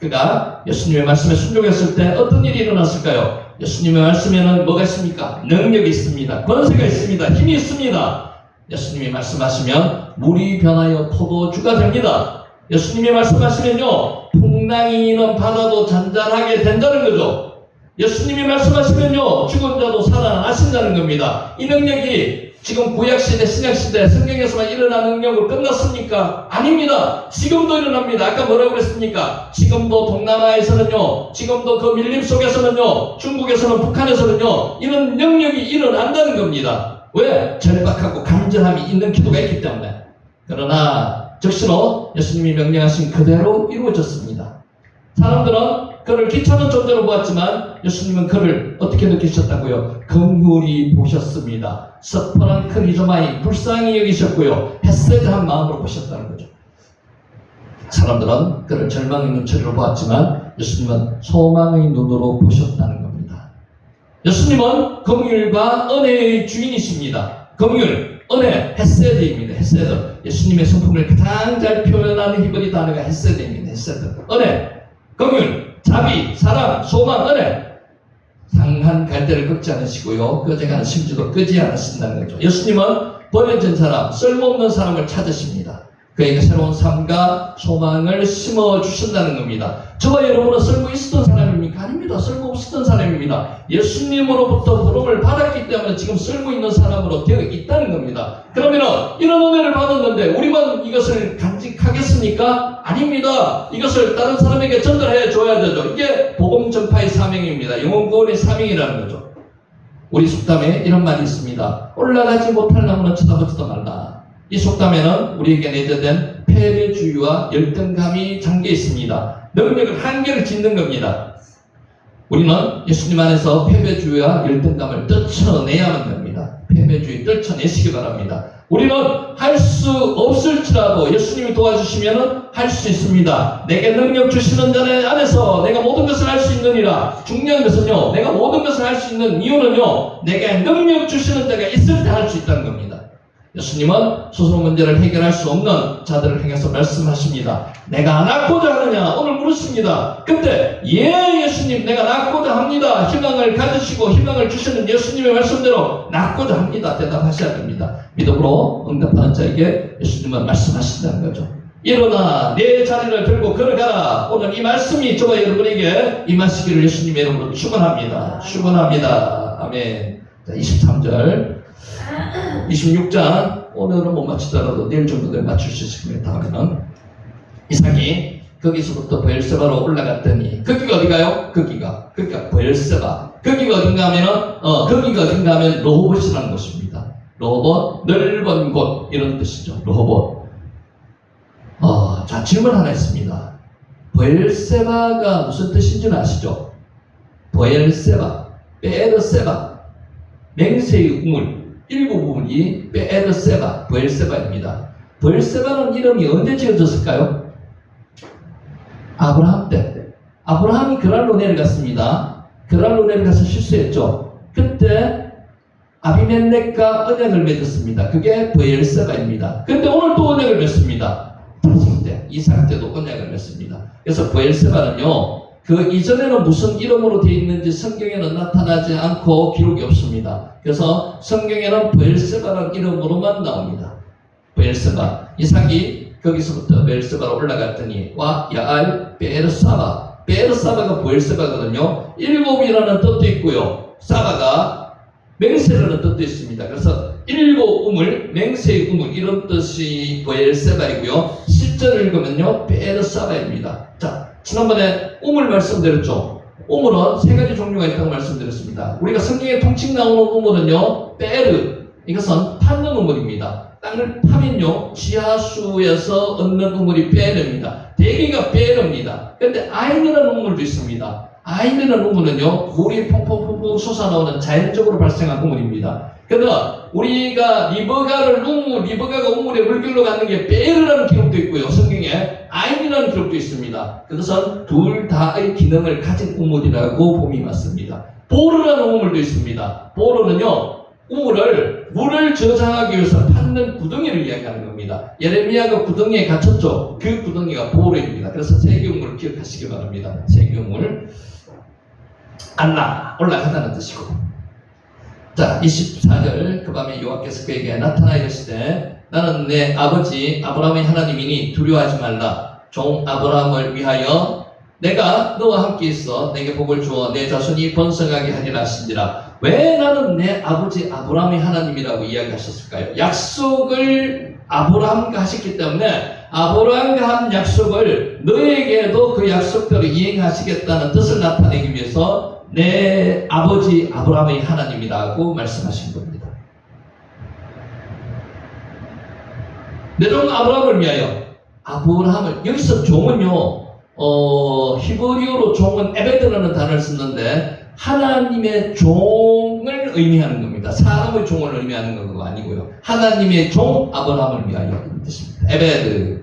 그가 예수님의 말씀에 순종했을 때 어떤 일이 일어났을까요? 예수님의 말씀에는 뭐가 있습니까? 능력이 있습니다. 권세가 있습니다. 힘이 있습니다. 예수님이 말씀하시면 물이 변하여 포도주가 됩니다. 예수님이 말씀하시면요, 풍랑이 있는 바다도 잔잔하게 된다는 거죠. 예수님이 말씀하시면요, 죽은 자도 살아나신다는 겁니다. 이 능력이 지금 구약시대, 신약시대, 성경에서만 일어난 능력으로 끝났습니까? 아닙니다. 지금도 일어납니다. 아까 뭐라고 그랬습니까? 지금도 동남아에서는요, 지금도 그 밀림 속에서는요, 중국에서는, 북한에서는요, 이런 능력이 일어난다는 겁니다. 왜? 절박하고 간절함이 있는 기도가 있기 때문에. 그러나 적시로 예수님이 명령하신 그대로 이루어졌습니다. 사람들은 그를 귀찮은 존재로 보았지만 예수님은 그를 어떻게 느끼셨다고요? 긍휼히 보셨습니다. 서퍼런 크리조마이 불쌍히 여기셨고요, 헤세드한 마음으로 보셨다는 거죠. 사람들은 그를 절망의 눈초리로 보았지만 예수님은 소망의 눈으로 보셨다는 겁니다. 예수님은 긍휼과 은혜의 주인이십니다. 긍휼, 은혜, 헤세드입니다. 헤세드. 예수님의 성품을 가장 잘 표현하는 히브리 단어가 헤세드입니다. 헤세드. 은혜, 긍휼, 자비, 사랑, 소망, 은혜. 상한 갈대를 꺾지 않으시고요, 끄져가는 심지도 끄지 않으신다는 거죠. 예수님은 버려진 사람, 쓸모없는 사람을 찾으십니다. 그에게 새로운 삶과 소망을 심어주신다는 겁니다. 저와 여러분은 쓸모 있었던 사람입니까? 아닙니다. 쓸모 없었던 사람입니다. 예수님으로부터 부름을 받았기 때문에 지금 쓸모 있는 사람으로 되어 있다는 겁니다. 그러면 이런 은혜를 받았는데 우리만 이것을 간직하겠습니까? 아닙니다. 이것을 다른 사람에게 전달해 줘야 되죠. 이게 복음 전파의 사명입니다. 영혼 구원의 사명이라는 거죠. 우리 속담에 이런 말이 있습니다. 올라가지 못할 나무는 쳐다보지도 말라. 이 속담에는 우리에게 내재된 패배주의와 열등감이 잠겨 있습니다. 능력을 한계를 짓는 겁니다. 우리는 예수님 안에서 패배주의와 열등감을 떨쳐내야만 됩니다. 패배주의 떨쳐내시기 바랍니다. 우리는 할 수 없을지라도 예수님이 도와주시면 할 수 있습니다. 내게 능력 주시는 자의 안에서 내가 모든 것을 할 수 있느니라. 중요한 것은요, 내가 모든 것을 할 수 있는 이유는요, 내게 능력 주시는 자가 있을 때 할 수 있다는 겁니다. 예수님은 스스로 문제를 해결할 수 없는 자들을 향해서 말씀하십니다. 내가 낫고자 하느냐? 오늘 물으십니다. 근데 예수님 내가 낫고자 합니다. 희망을 가지시고 희망을 주시는 예수님의 말씀대로 낫고자 합니다. 대답하셔야 됩니다. 믿음으로 응답하는 자에게 예수님은 말씀하신다는 거죠. 일어나 내 자리를 들고 걸어가라. 오늘 이 말씀이 저와 여러분에게 임하시기를 예수님의 이름으로 축원합니다. 축원합니다. 아멘. 자, 23절 26장 오늘은 못 맞추더라도 내일 정도 되면 맞출 수 있을 겁니다. 다음에는 이삭이 거기서부터 베엘세바로 올라갔더니, 거기가 어디가요? 거기가 베엘세바. 거기가 어딘가 하면은 거기가 어딘가 하면 로봇이라는 곳입니다. 로봇, 넓은 곳 이런 뜻이죠. 로봇. 자, 질문 하나 있습니다. 브엘세바가 무슨 뜻인지는 아시죠? 브엘세바, 베에르세바, 맹세의 우물, 일곱 우물이 베에르세바, 브엘세바입니다. 브엘세바는 이름이 언제 지어졌을까요? 아브라함 때. 아브라함이 그랄로 내려갔습니다. 그랄로 내려가서 실수했죠. 그때 아비멜렉과 언약을 맺었습니다. 그게 브엘세바입니다. 근데 오늘 또 언약을 맺습니다. 다섯 때, 이삭 때도 언약을 맺습니다. 그래서 브엘세바는요, 그 이전에는 무슨 이름으로 되어 있는지 성경에는 나타나지 않고 기록이 없습니다. 그래서 성경에는 브엘세바라는 이름으로만 나옵니다. 브엘세바. 이삭이 거기서부터 브엘세바로 올라갔더니 와 야알 베에르사바. 베에르사바가 브엘세바거든요. 일곱이라는 뜻도 있고요. 사바가 맹세라는 뜻도 있습니다. 그래서 일곱 우물, 맹세의 우물 이런 뜻이 브엘세바이고요. 실제로 읽으면요 베에르사바입니다. 자, 지난번에 우물 말씀드렸죠. 우물은 세 가지 종류가 있다고 말씀드렸습니다. 우리가 성경에 통칭 나오는 우물은요 베르, 이것은 파는 우물입니다. 땅을 파면요 지하수에서 얻는 우물이 베르입니다. 대개가 베르입니다. 그런데 아인이라는 우물도 있습니다. 아인이라는 우물은요 물이 퐁퐁퐁퐁 솟아나오는 자연적으로 발생한 우물입니다. 그러나 우리가 리버가가 우물의 물결로 가는 게 베르라는 기록도 있고요. 성경에 아인이라는 기록도 있습니다. 그것은 둘 다의 기능을 가진 우물이라고 봄이 맞습니다. 보르라는 우물도 있습니다. 보르는요 물을 저장하기 위해서 팠는 구덩이를 이야기하는 겁니다. 예레미야가 구덩이에 갇혔죠. 그 구덩이가 보르입니다. 그래서 세계우물을 기억하시기 바랍니다. 세계우물 안나 올라가다는 뜻이고. 자, 24절 그 밤에 여호와께서 그에게 나타나 이르시되 나는 내 아버지 아브라함의 하나님이니 두려워하지 말라. 종 아브라함을 위하여 내가 너와 함께 있어 내게 복을 주어 내 자손이 번성하게 하리라 하신지라. 왜 나는 내 아버지 아브라함의 하나님이라고 이야기하셨을까요? 약속을 아브라함과 하셨기 때문에 아브라함과 한 약속을 너에게도 그 약속대로 이행하시겠다는 뜻을 나타내기 위해서 내 아버지 아브라함의 하나님이라고 말씀하신 겁니다. 내 종 아브라함을 위하여. 아브라함을, 여기서 종은요 히브리어로 종은 에베드라는 단어를 쓰는데 하나님의 종을 의미하는 겁니다. 사람의 종을 의미하는 거 아니고요. 하나님의 종 아브라함을 위하여 이런 뜻입니다. 에베드.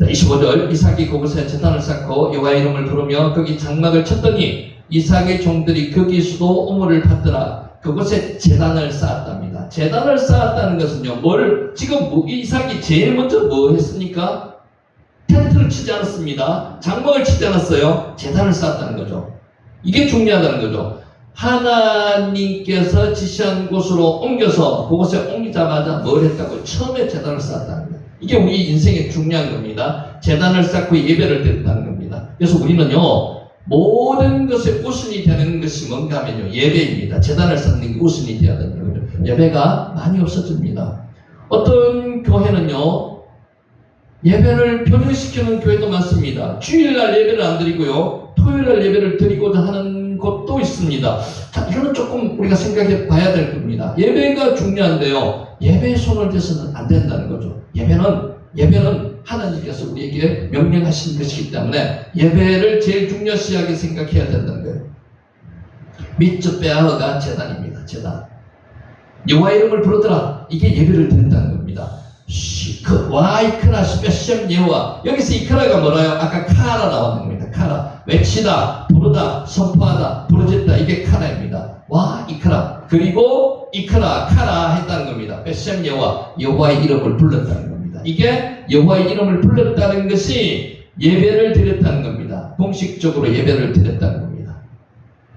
25절 이삭이 그곳에 제단을 쌓고 여호와의 이름을 부르며 거기 장막을 쳤더니 이삭의 종들이 거기서도 우물을 팠더라. 그곳에 제단을 쌓았답니다. 제단을 쌓았다는 것은요, 지금 이삭이 제일 먼저 뭐 했습니까? 텐트를 치지 않았습니다. 장막을 치지 않았어요. 제단을 쌓았다는 거죠. 이게 중요하다는 거죠. 하나님께서 지시한 곳으로 옮겨서 그곳에 옮기자마자 뭘 했다고? 처음에 제단을 쌓았다는 거예요. 이게 우리 인생에 중요한 겁니다. 제단을 쌓고 예배를 드렸다는 겁니다. 그래서 우리는요, 모든 것에 우선이 되는 것이 뭔가 하면요, 예배입니다. 제단을 쌓는 게 우선이 되어야 되는 거죠. 예배가 많이 없어집니다. 어떤 교회는요, 예배를 변형시키는 교회도 많습니다. 주일날 예배를 안 드리고요, 토요일날 예배를 드리고자 하는 곳도 있습니다. 자, 이거는 조금 우리가 생각해 봐야 될 겁니다. 예배가 중요한데요, 예배에 손을 대서는 안 된다는 거죠. 예배는 하나님께서 우리에게 명령하신 것이기 때문에 예배를 제일 중요시하게 생각해야 된다는 거예요. 미츠베아흐가 제단입니다. 제단. 여호와 이름을 부르더라. 이게 예배를 드린다는 겁니다. 와이크라 스페셈 여호와. 여기서 이크라가 뭐라요? 아까 카라 나왔는 겁니다. 카라. 외치다, 부르다, 선포하다, 부르짖다. 이게 카라입니다. 와 이크라. 그리고 이크라, 카라 했다는 겁니다. 베셈 여호와. 여호와의 이름을 불렀다는 겁니다. 이게 여호와의 이름을 불렀다는 것이 예배를 드렸다는 겁니다. 공식적으로 예배를 드렸다는 겁니다.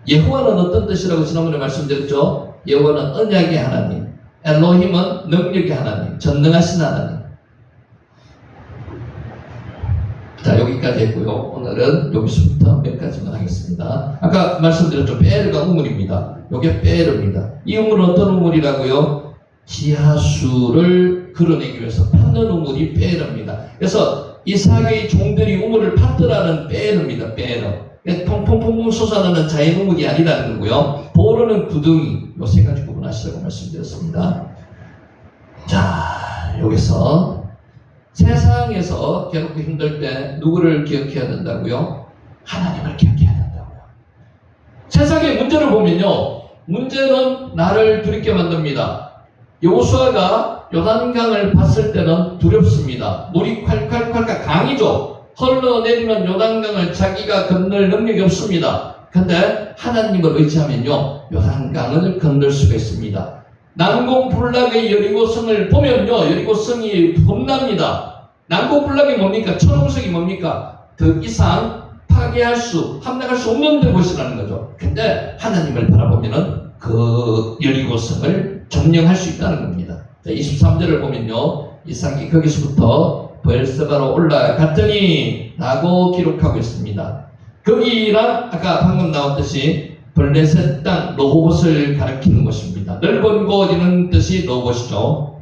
여호와는 어떤 뜻이라고 지난번에 말씀드렸죠? 여호와는 언약의 하나님, 엘로힘은 능력의 하나님, 전능하신 하나님. 자, 여기까지 했고요. 오늘은 여기서부터 몇 가지만 하겠습니다. 아까 말씀드렸죠? 베르가 우물입니다. 이게 베르입니다. 이 우물은 어떤 우물이라고요? 지하수를 걸어내기 위해서 팠는 우물이 베르입니다. 그래서 이삭의 종들이 우물을 팠더라는 베르입니다. 베르. 퐁퐁퐁 솟아나는 자연 우물이 아니라는 거고요. 보르는 구덩이. 요 세 가지 구분하시라고 말씀드렸습니다. 자, 여기서 세상에서 괴롭고 힘들 때 누구를 기억해야 된다고요? 하나님을 기억해야 된다고요. 세상의 문제를 보면요, 문제는 나를 두렵게 만듭니다. 여호수아가 요단강을 봤을 때는 두렵습니다. 물이 콸콸콸 강이죠. 흘러내리는 요단강을 자기가 건널 능력이 없습니다. 근데 하나님을 의지하면요, 요단강을 건널 수가 있습니다. 난공불락의 여리고성을 보면요, 여리고성이 겁납니다. 난공불락이 뭡니까? 천홍석이 뭡니까? 더 이상 파괴할 수, 함락할 수 없는 곳이라는 거죠. 근데 하나님을 바라보면은 그 여리고성을 점령할 수 있다는 겁니다. 23절을 보면요, 이삭이 거기서부터 브엘세바로 올라갔더니 라고 기록하고 있습니다. 거기란 아까 방금 나왔듯이 블레셋 땅 로봇을 가리키는 것입니다. 넓은 곳 이런 뜻이 로봇이죠.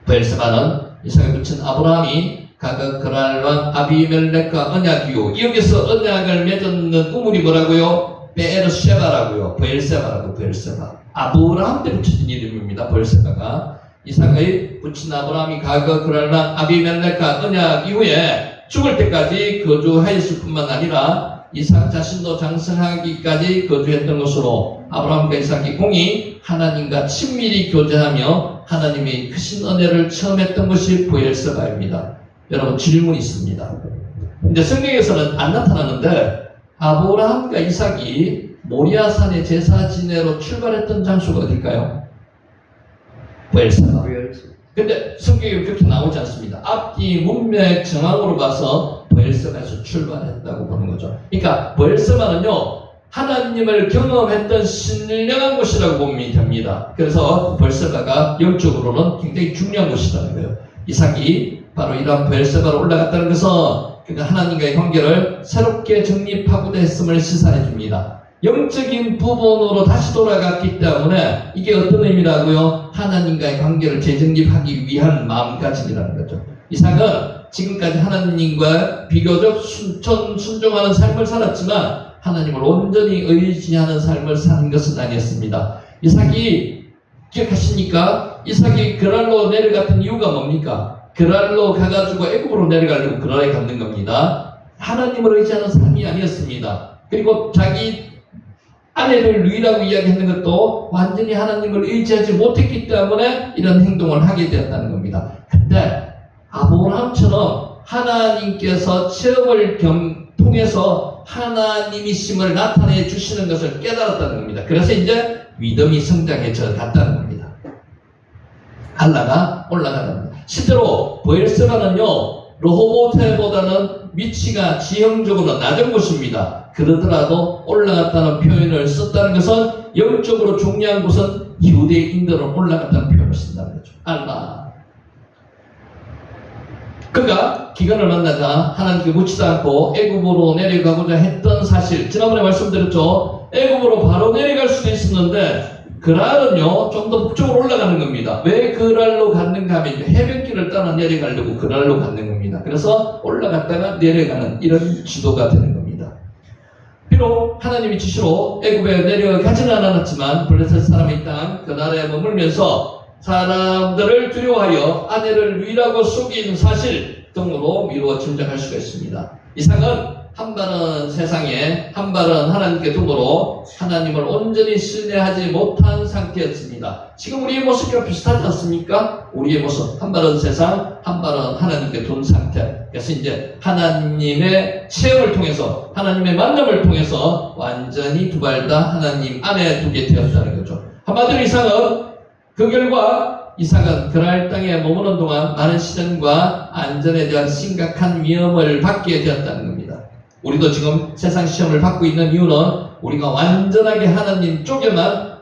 브엘세바는 이삭에 붙인 아브라함이 가그 그랄과 아비멜렉과 언약이요. 여기서 언약을 맺었는 우물이 뭐라고요? 베에르쉐바라고요. 브엘세바라고. 브엘세바. 아브라함 때 붙여진 이름입니다. 브엘세바가. 이삭의 붙인 아브라함이 가그 그랄과 아비멜렉과 언약 이후에 죽을 때까지 거주하였을 뿐만 아니라 이삭 자신도 장성하기까지 거주했던 것으로 아브라함과 이삭이 공히 하나님과 친밀히 교제하며 하나님의 크신 은혜를 처음 했던 것이 브엘세바입니다. 여러분, 질문이 있습니다. 근데 성경에서는 안 나타나는데 아브라함과 이삭이 모리아산의 제사 지내러 출발했던 장소가 어딜까요? 브엘세바. 근데 성경에 그렇게 나오지 않습니다. 앞뒤 문맥 정황으로 봐서 브엘세바에서 출발했다고 보는 거죠. 그러니까 브엘세바는요, 하나님을 경험했던 신령한 곳이라고 보면 됩니다. 그래서 브엘세바가 영적으로는 굉장히 중요한 곳이라는 거예요. 이삭이 바로 이러한 브엘세바로 올라갔다는 것은 그가 하나님과의 관계를 새롭게 정립하고자 했음을 시사해 줍니다. 영적인 부분으로 다시 돌아갔기 때문에 이게 어떤 의미라고요? 하나님과의 관계를 재정립하기 위한 마음가짐이라는 거죠. 이삭은 지금까지 하나님과 비교적 순종하는 삶을 살았지만 하나님을 온전히 의지하는 삶을 사는 것은 아니었습니다. 이삭이 기억하십니까? 이삭이 그랄로 내려갔던 이유가 뭡니까? 그랄로 가가지고 애굽으로 내려가려고 그랄에 갔는 겁니다. 하나님을 의지하는 삶이 아니었습니다. 그리고 자기 아내를 누이라고 이야기하는 것도 완전히 하나님을 의지하지 못했기 때문에 이런 행동을 하게 되었다는 겁니다. 근데 아브라함처럼 하나님께서 체험을 통해서 하나님이심을 나타내 주시는 것을 깨달았다는 겁니다. 그래서 이제 믿음이 성장해져 갔다는 겁니다. 할라가 올라가는 겁니다. 실제로 브엘세바는요, 르호보트보다는 위치가 지형적으로 낮은 곳입니다. 그러더라도 올라갔다는 표현을 썼다는 것은 영적으로 중요한 곳은 유대인들은 올라갔다는 표현을 쓴다는 거죠. 알라. 그가 기근을 만나자 하나님께 묻지도 않고 애굽으로 내려가고자 했던 사실, 지난번에 말씀드렸죠. 애굽으로 바로 내려갈 수도 있었는데 그랄은요, 좀 더 북쪽으로 올라가는 겁니다. 왜 그랄로 갔는가 하면 해변길을 따라 내려가려고 그랄로 갔는 겁니다. 그래서 올라갔다가 내려가는 이런 지도가 되는 겁니다. 비록 하나님이 지시로 애굽에 내려가지는 않았지만 블레셋 사람의 땅 그날에 머물면서 사람들을 두려워하여 아내를 누이라고 속인 사실 등으로 미루어 짐작할 수가 있습니다. 이삭은 한 발은 세상에, 한 발은 하나님께 두므로 하나님을 온전히 신뢰하지 못한 상태였습니다. 지금 우리의 모습과 비슷하지 않습니까? 우리의 모습, 한 발은 세상, 한 발은 하나님께 둔 상태. 그래서 이제 하나님의 체험을 통해서, 하나님의 만남을 통해서 완전히 두 발 다 하나님 안에 두게 되었다는 거죠. 한마디로 이삭은 그 결과 이삭은 그랄 땅에 머무는 동안 많은 시련과 안전에 대한 심각한 위험을 받게 되었다는 겁니다. 우리도 지금 세상 시험을 받고 있는 이유는 우리가 완전하게 하나님 쪽에만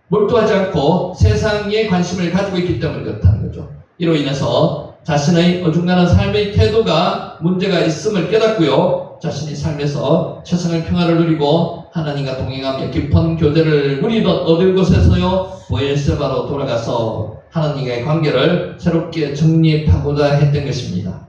몰두하지 않고 세상에 관심을 가지고 있기 때문에 그렇다는 거죠. 이로 인해서 자신의 어중간한 삶의 태도가 문제가 있음을 깨닫고요, 자신이 삶에서 최선의 평화를 누리고 하나님과 동행하며 깊은 교제를 누리던 어느 곳에서요, 브엘세바로 돌아가서 하나님과의 관계를 새롭게 정립하고자 했던 것입니다.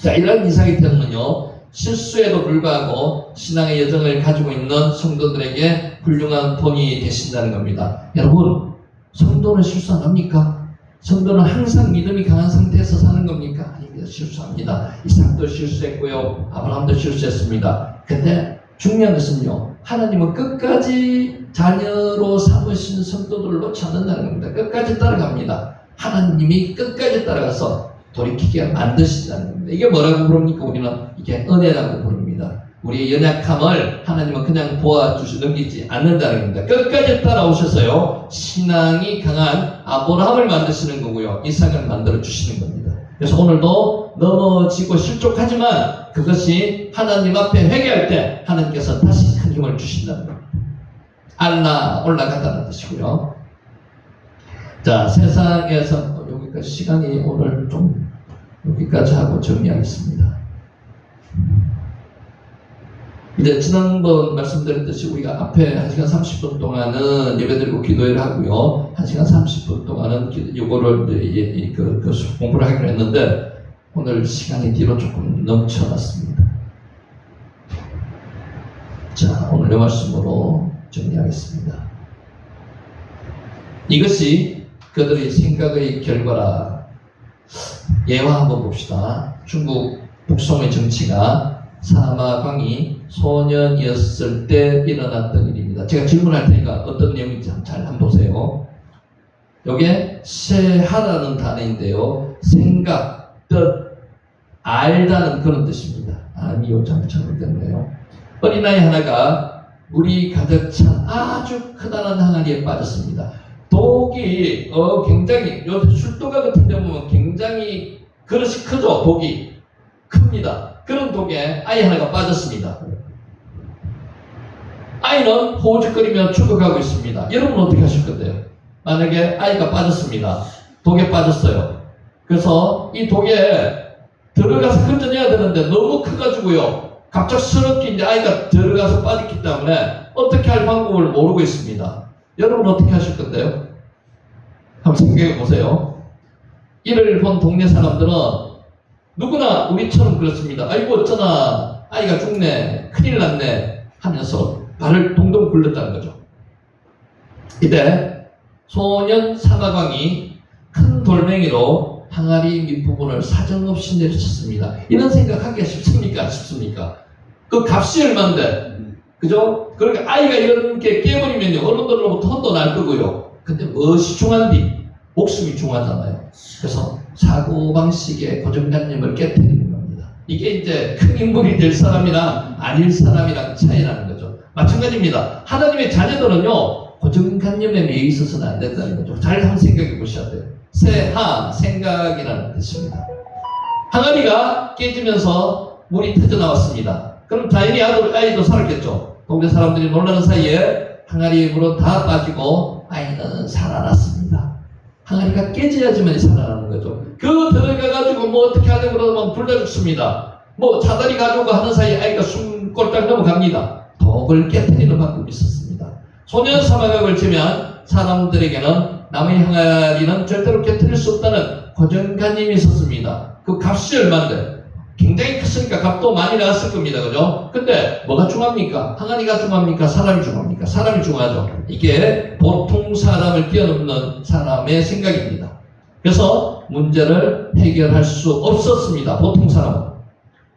자, 이런 이삭이 되면요, 실수에도 불구하고 신앙의 여정을 가지고 있는 성도들에게 훌륭한 본이 되신다는 겁니다. 여러분, 성도는 실수 안 합니까? 성도는 항상 믿음이 강한 상태에서 사는 겁니까? 아닙니다. 실수합니다. 이삭도 실수했고요. 아브라함도 실수했습니다. 근데 중요한 것은요, 하나님은 끝까지 자녀로 삼으신 성도들을 놓지 않는다는 겁니다. 끝까지 따라갑니다. 하나님이 끝까지 따라가서 돌이키게 만드신다는 겁니다. 이게 뭐라고 부릅니까? 우리는 이게 은혜라고 부릅니다. 우리의 연약함을 하나님은 그냥 넘기지 않는다는 겁니다. 끝까지 따라오셔서요, 신앙이 강한 아브라함을 만드시는 거고요, 이삭을 만들어 주시는 겁니다. 그래서 오늘도 넘어지고 실족하지만 그것이 하나님 앞에 회개할 때 하나님께서 다시 큰 힘을 주신다는 겁니다. 올라가다는 뜻이고요. 자, 세상에서 여기까지, 시간이 오늘 좀 여기까지 하고 정리하겠습니다. 이제 지난번 말씀드렸듯이 우리가 앞에 1시간 30분 동안은 예배드리고 기도회를 하고요, 1시간 30분 동안은 요거를 공부를 하기로 했는데 오늘 시간이 뒤로 조금 넘쳐났습니다. 자, 오늘의 말씀으로 정리하겠습니다. 이것이 그들의 생각의 결과라. 예화 한번 봅시다. 중국 북송의 정치가 사마광이 소년이었을 때 일어났던 일입니다. 제가 질문할 테니까 어떤 내용인지 잘 한번 보세요. 여기에 세하라는 단어인데요, 생각, 뜻, 알다는 그런 뜻입니다. 아니요, 잘못됐네요. 어린아이 하나가 물이 가득 찬 아주 크다란 항아리에 빠졌습니다. 독이 굉장히, 요새 술도가 같은 데 보면 굉장히 그릇이 크죠. 독이 큽니다. 그런 독에 아이 하나가 빠졌습니다. 아이는 호우적거리며 죽어가고 있습니다. 여러분은 어떻게 하실 건데요? 만약에 아이가 빠졌습니다. 독에 빠졌어요. 그래서 이 독에 들어가서 건져내야 되는데 너무 커가지고요, 갑작스럽게 이제 아이가 들어가서 빠졌기 때문에 어떻게 할 방법을 모르고 있습니다. 여러분 어떻게 하실 건데요? 한번 생각해 보세요. 이를 본 동네 사람들은 누구나 우리처럼 그렇습니다. 아이고 어쩌나 아이가 죽네, 큰일 났네 하면서 발을 동동 굴렸다는 거죠. 이때 소년 사마광이 큰 돌멩이로 항아리 밑부분을 사정없이 내리쳤습니다. 이런 생각하기가 쉽습니까? 쉽습니까? 그 값이 얼만데, 그죠? 그러니까 아이가 이렇게 깨버리면요, 어른들로부터 혼도 날 거고요. 근데 무엇이 중요한디? 목숨이 중요하잖아요. 그래서 사고방식의 고정관념을 깨뜨리는 겁니다. 이게 이제 큰 인물이 될 사람이랑 아닐 사람이랑 차이라는 거죠. 마찬가지입니다. 하나님의 자녀들은요, 고정관념에 매여 있어서는 안 된다는 거죠. 잘 한번 생각해 보셔야 돼요. 세하, 생각이라는 뜻입니다. 항아리가 깨지면서 물이 터져나왔습니다. 그럼 당연히 아이도 살았겠죠. 동네 사람들이 놀라는 사이에 항아리의 물은 다 빠지고 아이는 살아났습니다. 항아리가 깨져야지만 살아나는 거죠. 그 들어가가지고 뭐 어떻게 하려고 그러면 불러 죽습니다. 뭐 사다리 가지고 하는 사이에 아이가 숨 꼴딱 넘어갑니다. 독을 깨뜨리는 방법이 있었습니다. 소년 사마각을 치면 사람들에게는 남의 항아리는 절대로 깨뜨릴 수 없다는 고정관념이 있었습니다. 그 값이 얼마인데? 굉장히 컸으니까 값도 많이 나왔을 겁니다. 그죠? 근데 뭐가 중요합니까? 항아리가 중요합니까? 사람이 중요합니까? 사람이 중요하죠. 이게 보통 사람을 뛰어넘는 사람의 생각입니다. 그래서 문제를 해결할 수 없었습니다. 보통 사람은.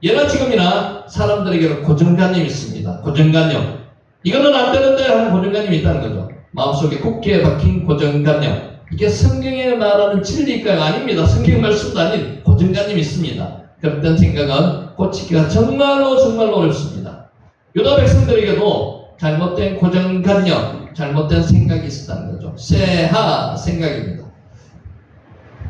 예나 지금이나 사람들에게는 고정관념이 있습니다. 고정관념. 이거는 안 되는데 하는 고정관념이 있다는 거죠. 마음속에 굳게 박힌 고정관념. 이게 성경에 말하는 진리일까요? 아닙니다. 성경 말씀도 아닌 고정관념이 있습니다. 그랬던 생각은 고치기가 정말로 어렵습니다. 유다 백성들에게도 잘못된 고정관념, 잘못된 생각이 있었다는 거죠. 세하 생각입니다.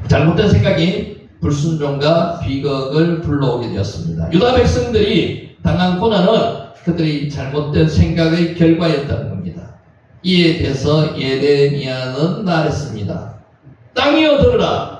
잘못된 생각이 불순종과 비극을 불러오게 되었습니다. 유다 백성들이 당한 고난은 그들이 잘못된 생각의 결과였다는 겁니다. 이에 대해서 예레미야는 말했습니다. 땅이여 들으라.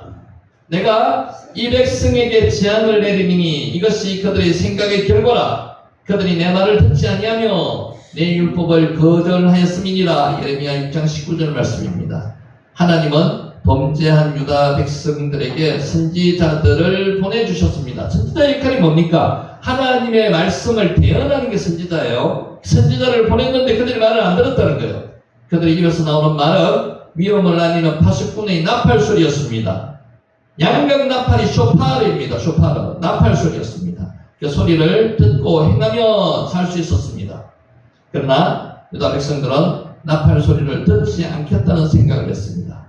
내가 이 백성에게 재앙을 내리니 이것이 그들의 생각의 결과라. 그들이 내 말을 듣지 아니하며 내 율법을 거절하였음이니라. 예레미야 6장 19절 말씀입니다. 하나님은 범죄한 유다 백성들에게 선지자들을 보내주셨습니다. 선지자 역할이 뭡니까? 하나님의 말씀을 대언하는 게 선지자예요. 선지자를 보냈는데 그들이 말을 안 들었다는 거예요. 그들의 입에서 나오는 말은 위험을 나뉘는 파수꾼의 나팔 소리였습니다. 양각 나팔이 쇼파르입니다. 쇼파르 나팔 소리였습니다. 그 소리를 듣고 행하며 살 수 있었습니다. 그러나 유다 백성들은 나팔 소리를 듣지 않겠다는 생각을 했습니다.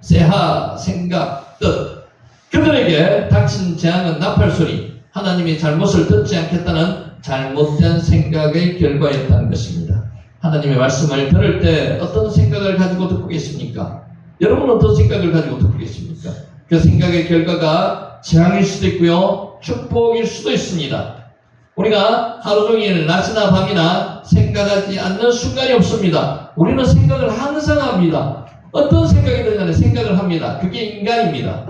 세하, 생각, 뜻. 그들에게 닥친 재앙은 나팔 소리, 하나님이 잘못을 듣지 않겠다는 잘못된 생각의 결과였다는 것입니다. 하나님의 말씀을 들을 때 어떤 생각을 가지고 듣고 계십니까? 여러분은 어떤 생각을 가지고 듣고 계십니까? 그 생각의 결과가 재앙일 수도 있고요, 축복일 수도 있습니다. 우리가 하루 종일 낮이나 밤이나 생각하지 않는 순간이 없습니다. 우리는 생각을 항상 합니다. 어떤 생각이든 간에 생각을 합니다. 그게 인간입니다.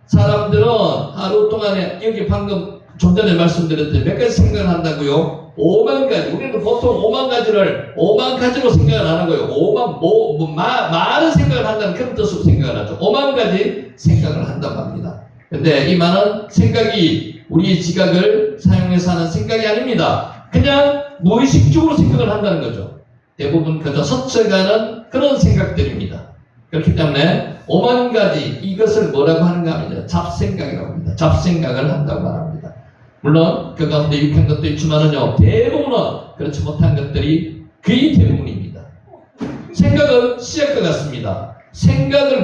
사람들은 하루 동안에, 여기 방금 좀 전에 말씀드렸듯이 몇 가지 생각을 한다고요? 5만 가지. 우리는 보통 5만 가지로 생각을 하는 거예요. 많은 생각을 한다는 그런 뜻으로 생각을 하죠. 5만 가지 생각을 한다고 합니다. 근데 이 많은 생각이 우리의 지각을 사용해서 하는 생각이 아닙니다. 그냥 무의식적으로 생각을 한다는 거죠. 대부분 그저 스쳐가는 그런 생각들입니다. 그렇기 때문에 5만 가지, 이것을 뭐라고 하는가 하면 잡생각이라고 합니다. 잡생각을 한다고 말합니다. 물론 그 가운데 유익한 것도 있지만은요, 대부분은 그렇지 못한 것들이 거의 대부분입니다. 생각은 씨앗과 같습니다.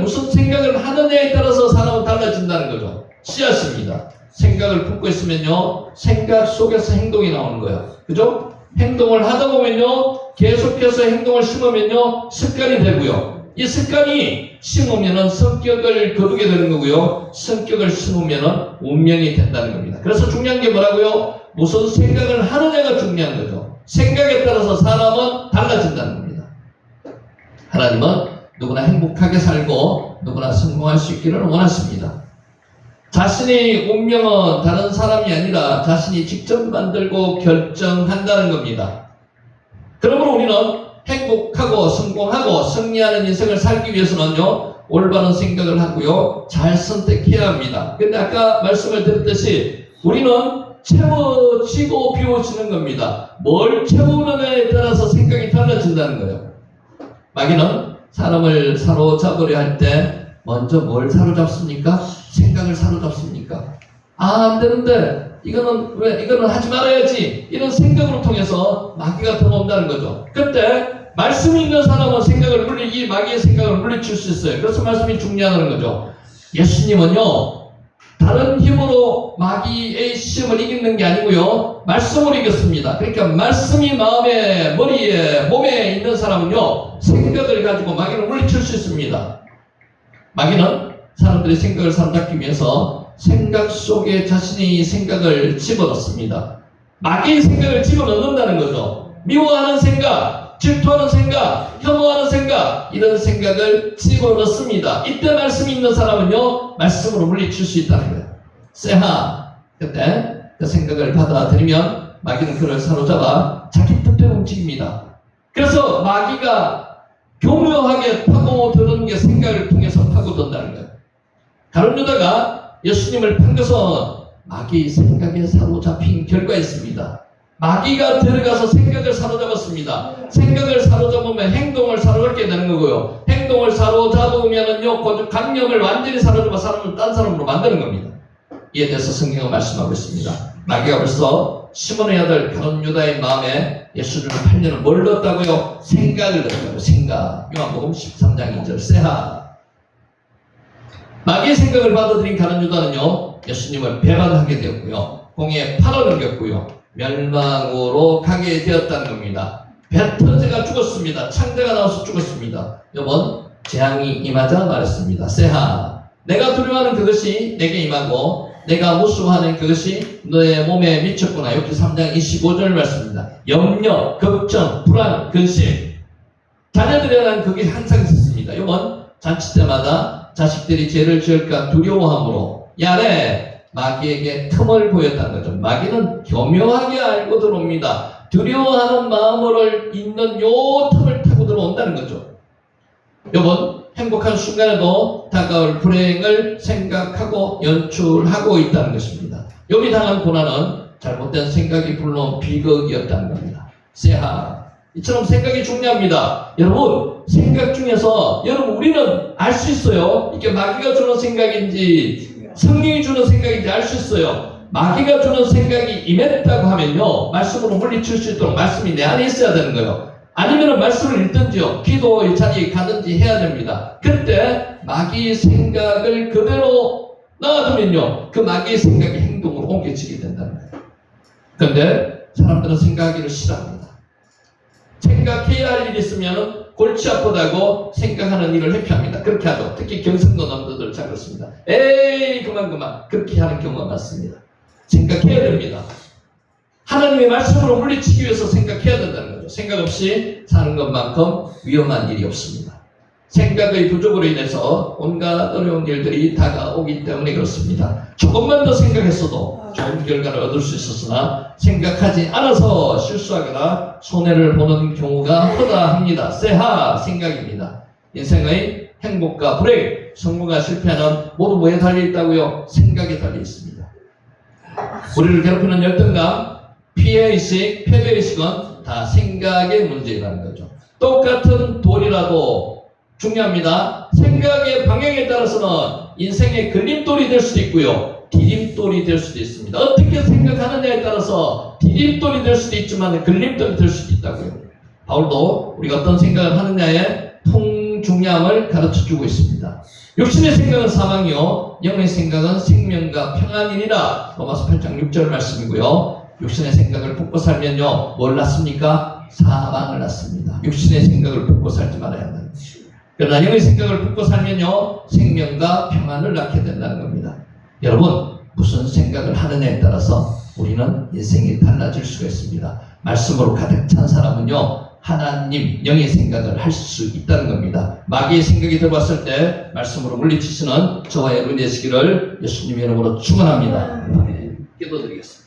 무슨 생각을 하느냐에 따라서 사람은 달라진다는 거죠. 씨앗입니다. 생각을 품고 있으면요, 생각 속에서 행동이 나오는 거예요. 그죠? 행동을 하다 보면요, 계속해서 행동을 심으면요, 습관이 되고요. 이 습관이 심으면은 성격을 거두게 되는 거고요. 성격을 심으면은 운명이 된다는 겁니다. 그래서 중요한 게 뭐라고요? 무슨 생각을 하느냐가 중요한 거죠. 생각에 따라서 사람은 달라진다는 겁니다. 하나님은 누구나 행복하게 살고 누구나 성공할 수 있기를 원하십니다. 자신의 운명은 다른 사람이 아니라 자신이 직접 만들고 결정한다는 겁니다. 그러므로 우리는 행복하고 성공하고 승리하는 인생을 살기 위해서는요, 올바른 생각을 하고요, 잘 선택해야 합니다. 근데 아까 말씀을 드렸듯이 우리는 채워지고 비워지는 겁니다. 뭘 채우느냐에 따라서 생각이 달라진다는 거예요. 마귀는 사람을 사로잡으려 할 때 먼저 뭘 사로잡습니까? 생각을 사로잡습니까? 안 되는데 이거는 하지 말아야지, 이런 생각으로 통해서 마귀가 들어온다는 거죠. 그때 말씀이 있는 사람은 이 마귀의 생각을 물리칠 수 있어요. 그래서 말씀이 중요하다는 거죠. 예수님은요, 다른 힘으로 마귀의 시험을 이기는 게 아니고요, 말씀으로 이겼습니다. 그러니까 말씀이 마음에, 머리에, 몸에 있는 사람은요, 생각을 가지고 마귀를 물리칠 수 있습니다. 마귀는 사람들의 생각을 사로잡기 위해서 생각 속에 자신의 생각을 집어넣습니다. 마귀의 생각을 집어넣는다는 거죠. 미워하는 생각, 질투하는 생각, 혐오하는 생각, 이런 생각을 집어넣습니다. 이때 말씀이 있는 사람은요, 말씀으로 물리칠 수 있다는 거예요. 세하, 그때 그 생각을 받아들이면 마귀는 그를 사로잡아 자기 뜻대로 움직입니다. 그래서 마귀가 교묘하게 파고드는 게 생각을 통해서 파고든다는 거예요. 가룟 유다가 예수님을 판 것은 마귀의 생각에 사로잡힌 결과였습니다. 마귀가 들어가서 생각을 사로잡았습니다. 생각을 사로잡으면 행동을 사로잡게 되는 거고요. 행동을 사로잡으면은요, 강령을 완전히 사로잡아 사람을 딴 사람으로 만드는 겁니다. 이에 대해서 성경은 말씀하고 있습니다. 마귀가 벌써 시몬의 아들 가룟 유다의 마음에 예수를 팔려는 뭘 넣었다고요? 생각을 넣었다고요. 생각. 요한복음 13장 2절 세하. 마귀의 생각을 받아들인 가룟 유다는요, 예수님을 배반하게 되었고요, 공에 팔아넘겼고요, 멸망으로 가게 되었다는 겁니다. 배 터져가 죽었습니다. 창자가 나와서 죽었습니다. 여러분, 재앙이 임하자 말했습니다. 세하, 내가 두려워하는 그것이 내게 임하고 내가 무수하는 그것이 너의 몸에 미쳤구나. 여기 3장 25절 말씀입니다. 염려, 걱정, 불안, 근심. 자녀들에 대한 그게 항상 있었습니다. 여러분, 잔치 때마다 자식들이 죄를 지을까 두려워함으로 야래 마귀에게 틈을 보였다는 거죠. 마귀는 교묘하게 알고 들어옵니다. 두려워하는 마음을 있는 요 틈을 타고 들어온다는 거죠. 여러분, 행복한 순간에도 다가올 불행을 생각하고 연출하고 있다는 것입니다. 욥이 당한 고난은 잘못된 생각이 불러온 비극이었다는 겁니다. 세하. 이처럼 생각이 중요합니다. 여러분, 생각 중에서 여러분 우리는 알 수 있어요. 이게 마귀가 주는 생각인지 성령이 주는 생각인지 알 수 있어요. 마귀가 주는 생각이 임했다고 하면요, 말씀으로 물리칠 수 있도록 말씀이 내 안에 있어야 되는 거예요. 아니면 말씀을 읽든지요, 기도의 자리에 가든지 해야 됩니다. 그때 마귀의 생각을 그대로 놔두면요, 그 마귀의 생각이 행동으로 옮겨지게 된다는 거예요. 그런데 사람들은 생각하기를 싫어합니다. 생각해야 할 일이 있으면 골치 아프다고 생각하는 일을 회피합니다. 그렇게 하죠. 특히 경상도 남자들 잘 그렇습니다. 에이 그만 그렇게 하는 경우가 많습니다. 생각해야 됩니다. 하나님의 말씀으로 물리치기 위해서 생각해야 된다는 거죠. 생각 없이 사는 것만큼 위험한 일이 없습니다. 생각의 부족으로 인해서 온갖 어려운 일들이 다가오기 때문에 그렇습니다. 조금만 더 생각했어도 좋은 결과를 얻을 수 있었으나 생각하지 않아서 실수하거나 손해를 보는 경우가 허다합니다. 세하 생각입니다. 인생의 행복과 불행, 성공과 실패는 모두 뭐에 달려있다고요? 생각에 달려있습니다. 우리를 괴롭히는 열등감, 피해의식, 패배의식은 다 생각의 문제라는 거죠. 똑같은 돌이라도 중요합니다. 생각의 방향에 따라서는 인생의 걸림돌이 될 수도 있고요, 디딤돌이 될 수도 있습니다. 어떻게 생각하느냐에 따라서 디딤돌이 될 수도 있지만 걸림돌이 될 수도 있다고요. 바울도 우리가 어떤 생각을 하느냐에 통중요함을 가르쳐주고 있습니다. 육신의 생각은 사망이요, 영의 생각은 생명과 평안이니라. 로마서 8장 6절 말씀이고요. 육신의 생각을 품고 살면요, 뭘 낳습니까? 사망을 낳습니다. 육신의 생각을 품고 살지 말아야 한다. 그러나 영의 생각을 품고 살면요, 생명과 평안을 낳게 된다는 겁니다. 여러분, 무슨 생각을 하느냐에 따라서 우리는 인생이 달라질 수가 있습니다. 말씀으로 가득 찬 사람은요, 하나님, 영의 생각을 할 수 있다는 겁니다. 마귀의 생각이 들어왔을 때 말씀으로 물리치시는 저와 여러분이 되시기를 예수님의 이름으로 축원합니다. 기도드리겠습니다.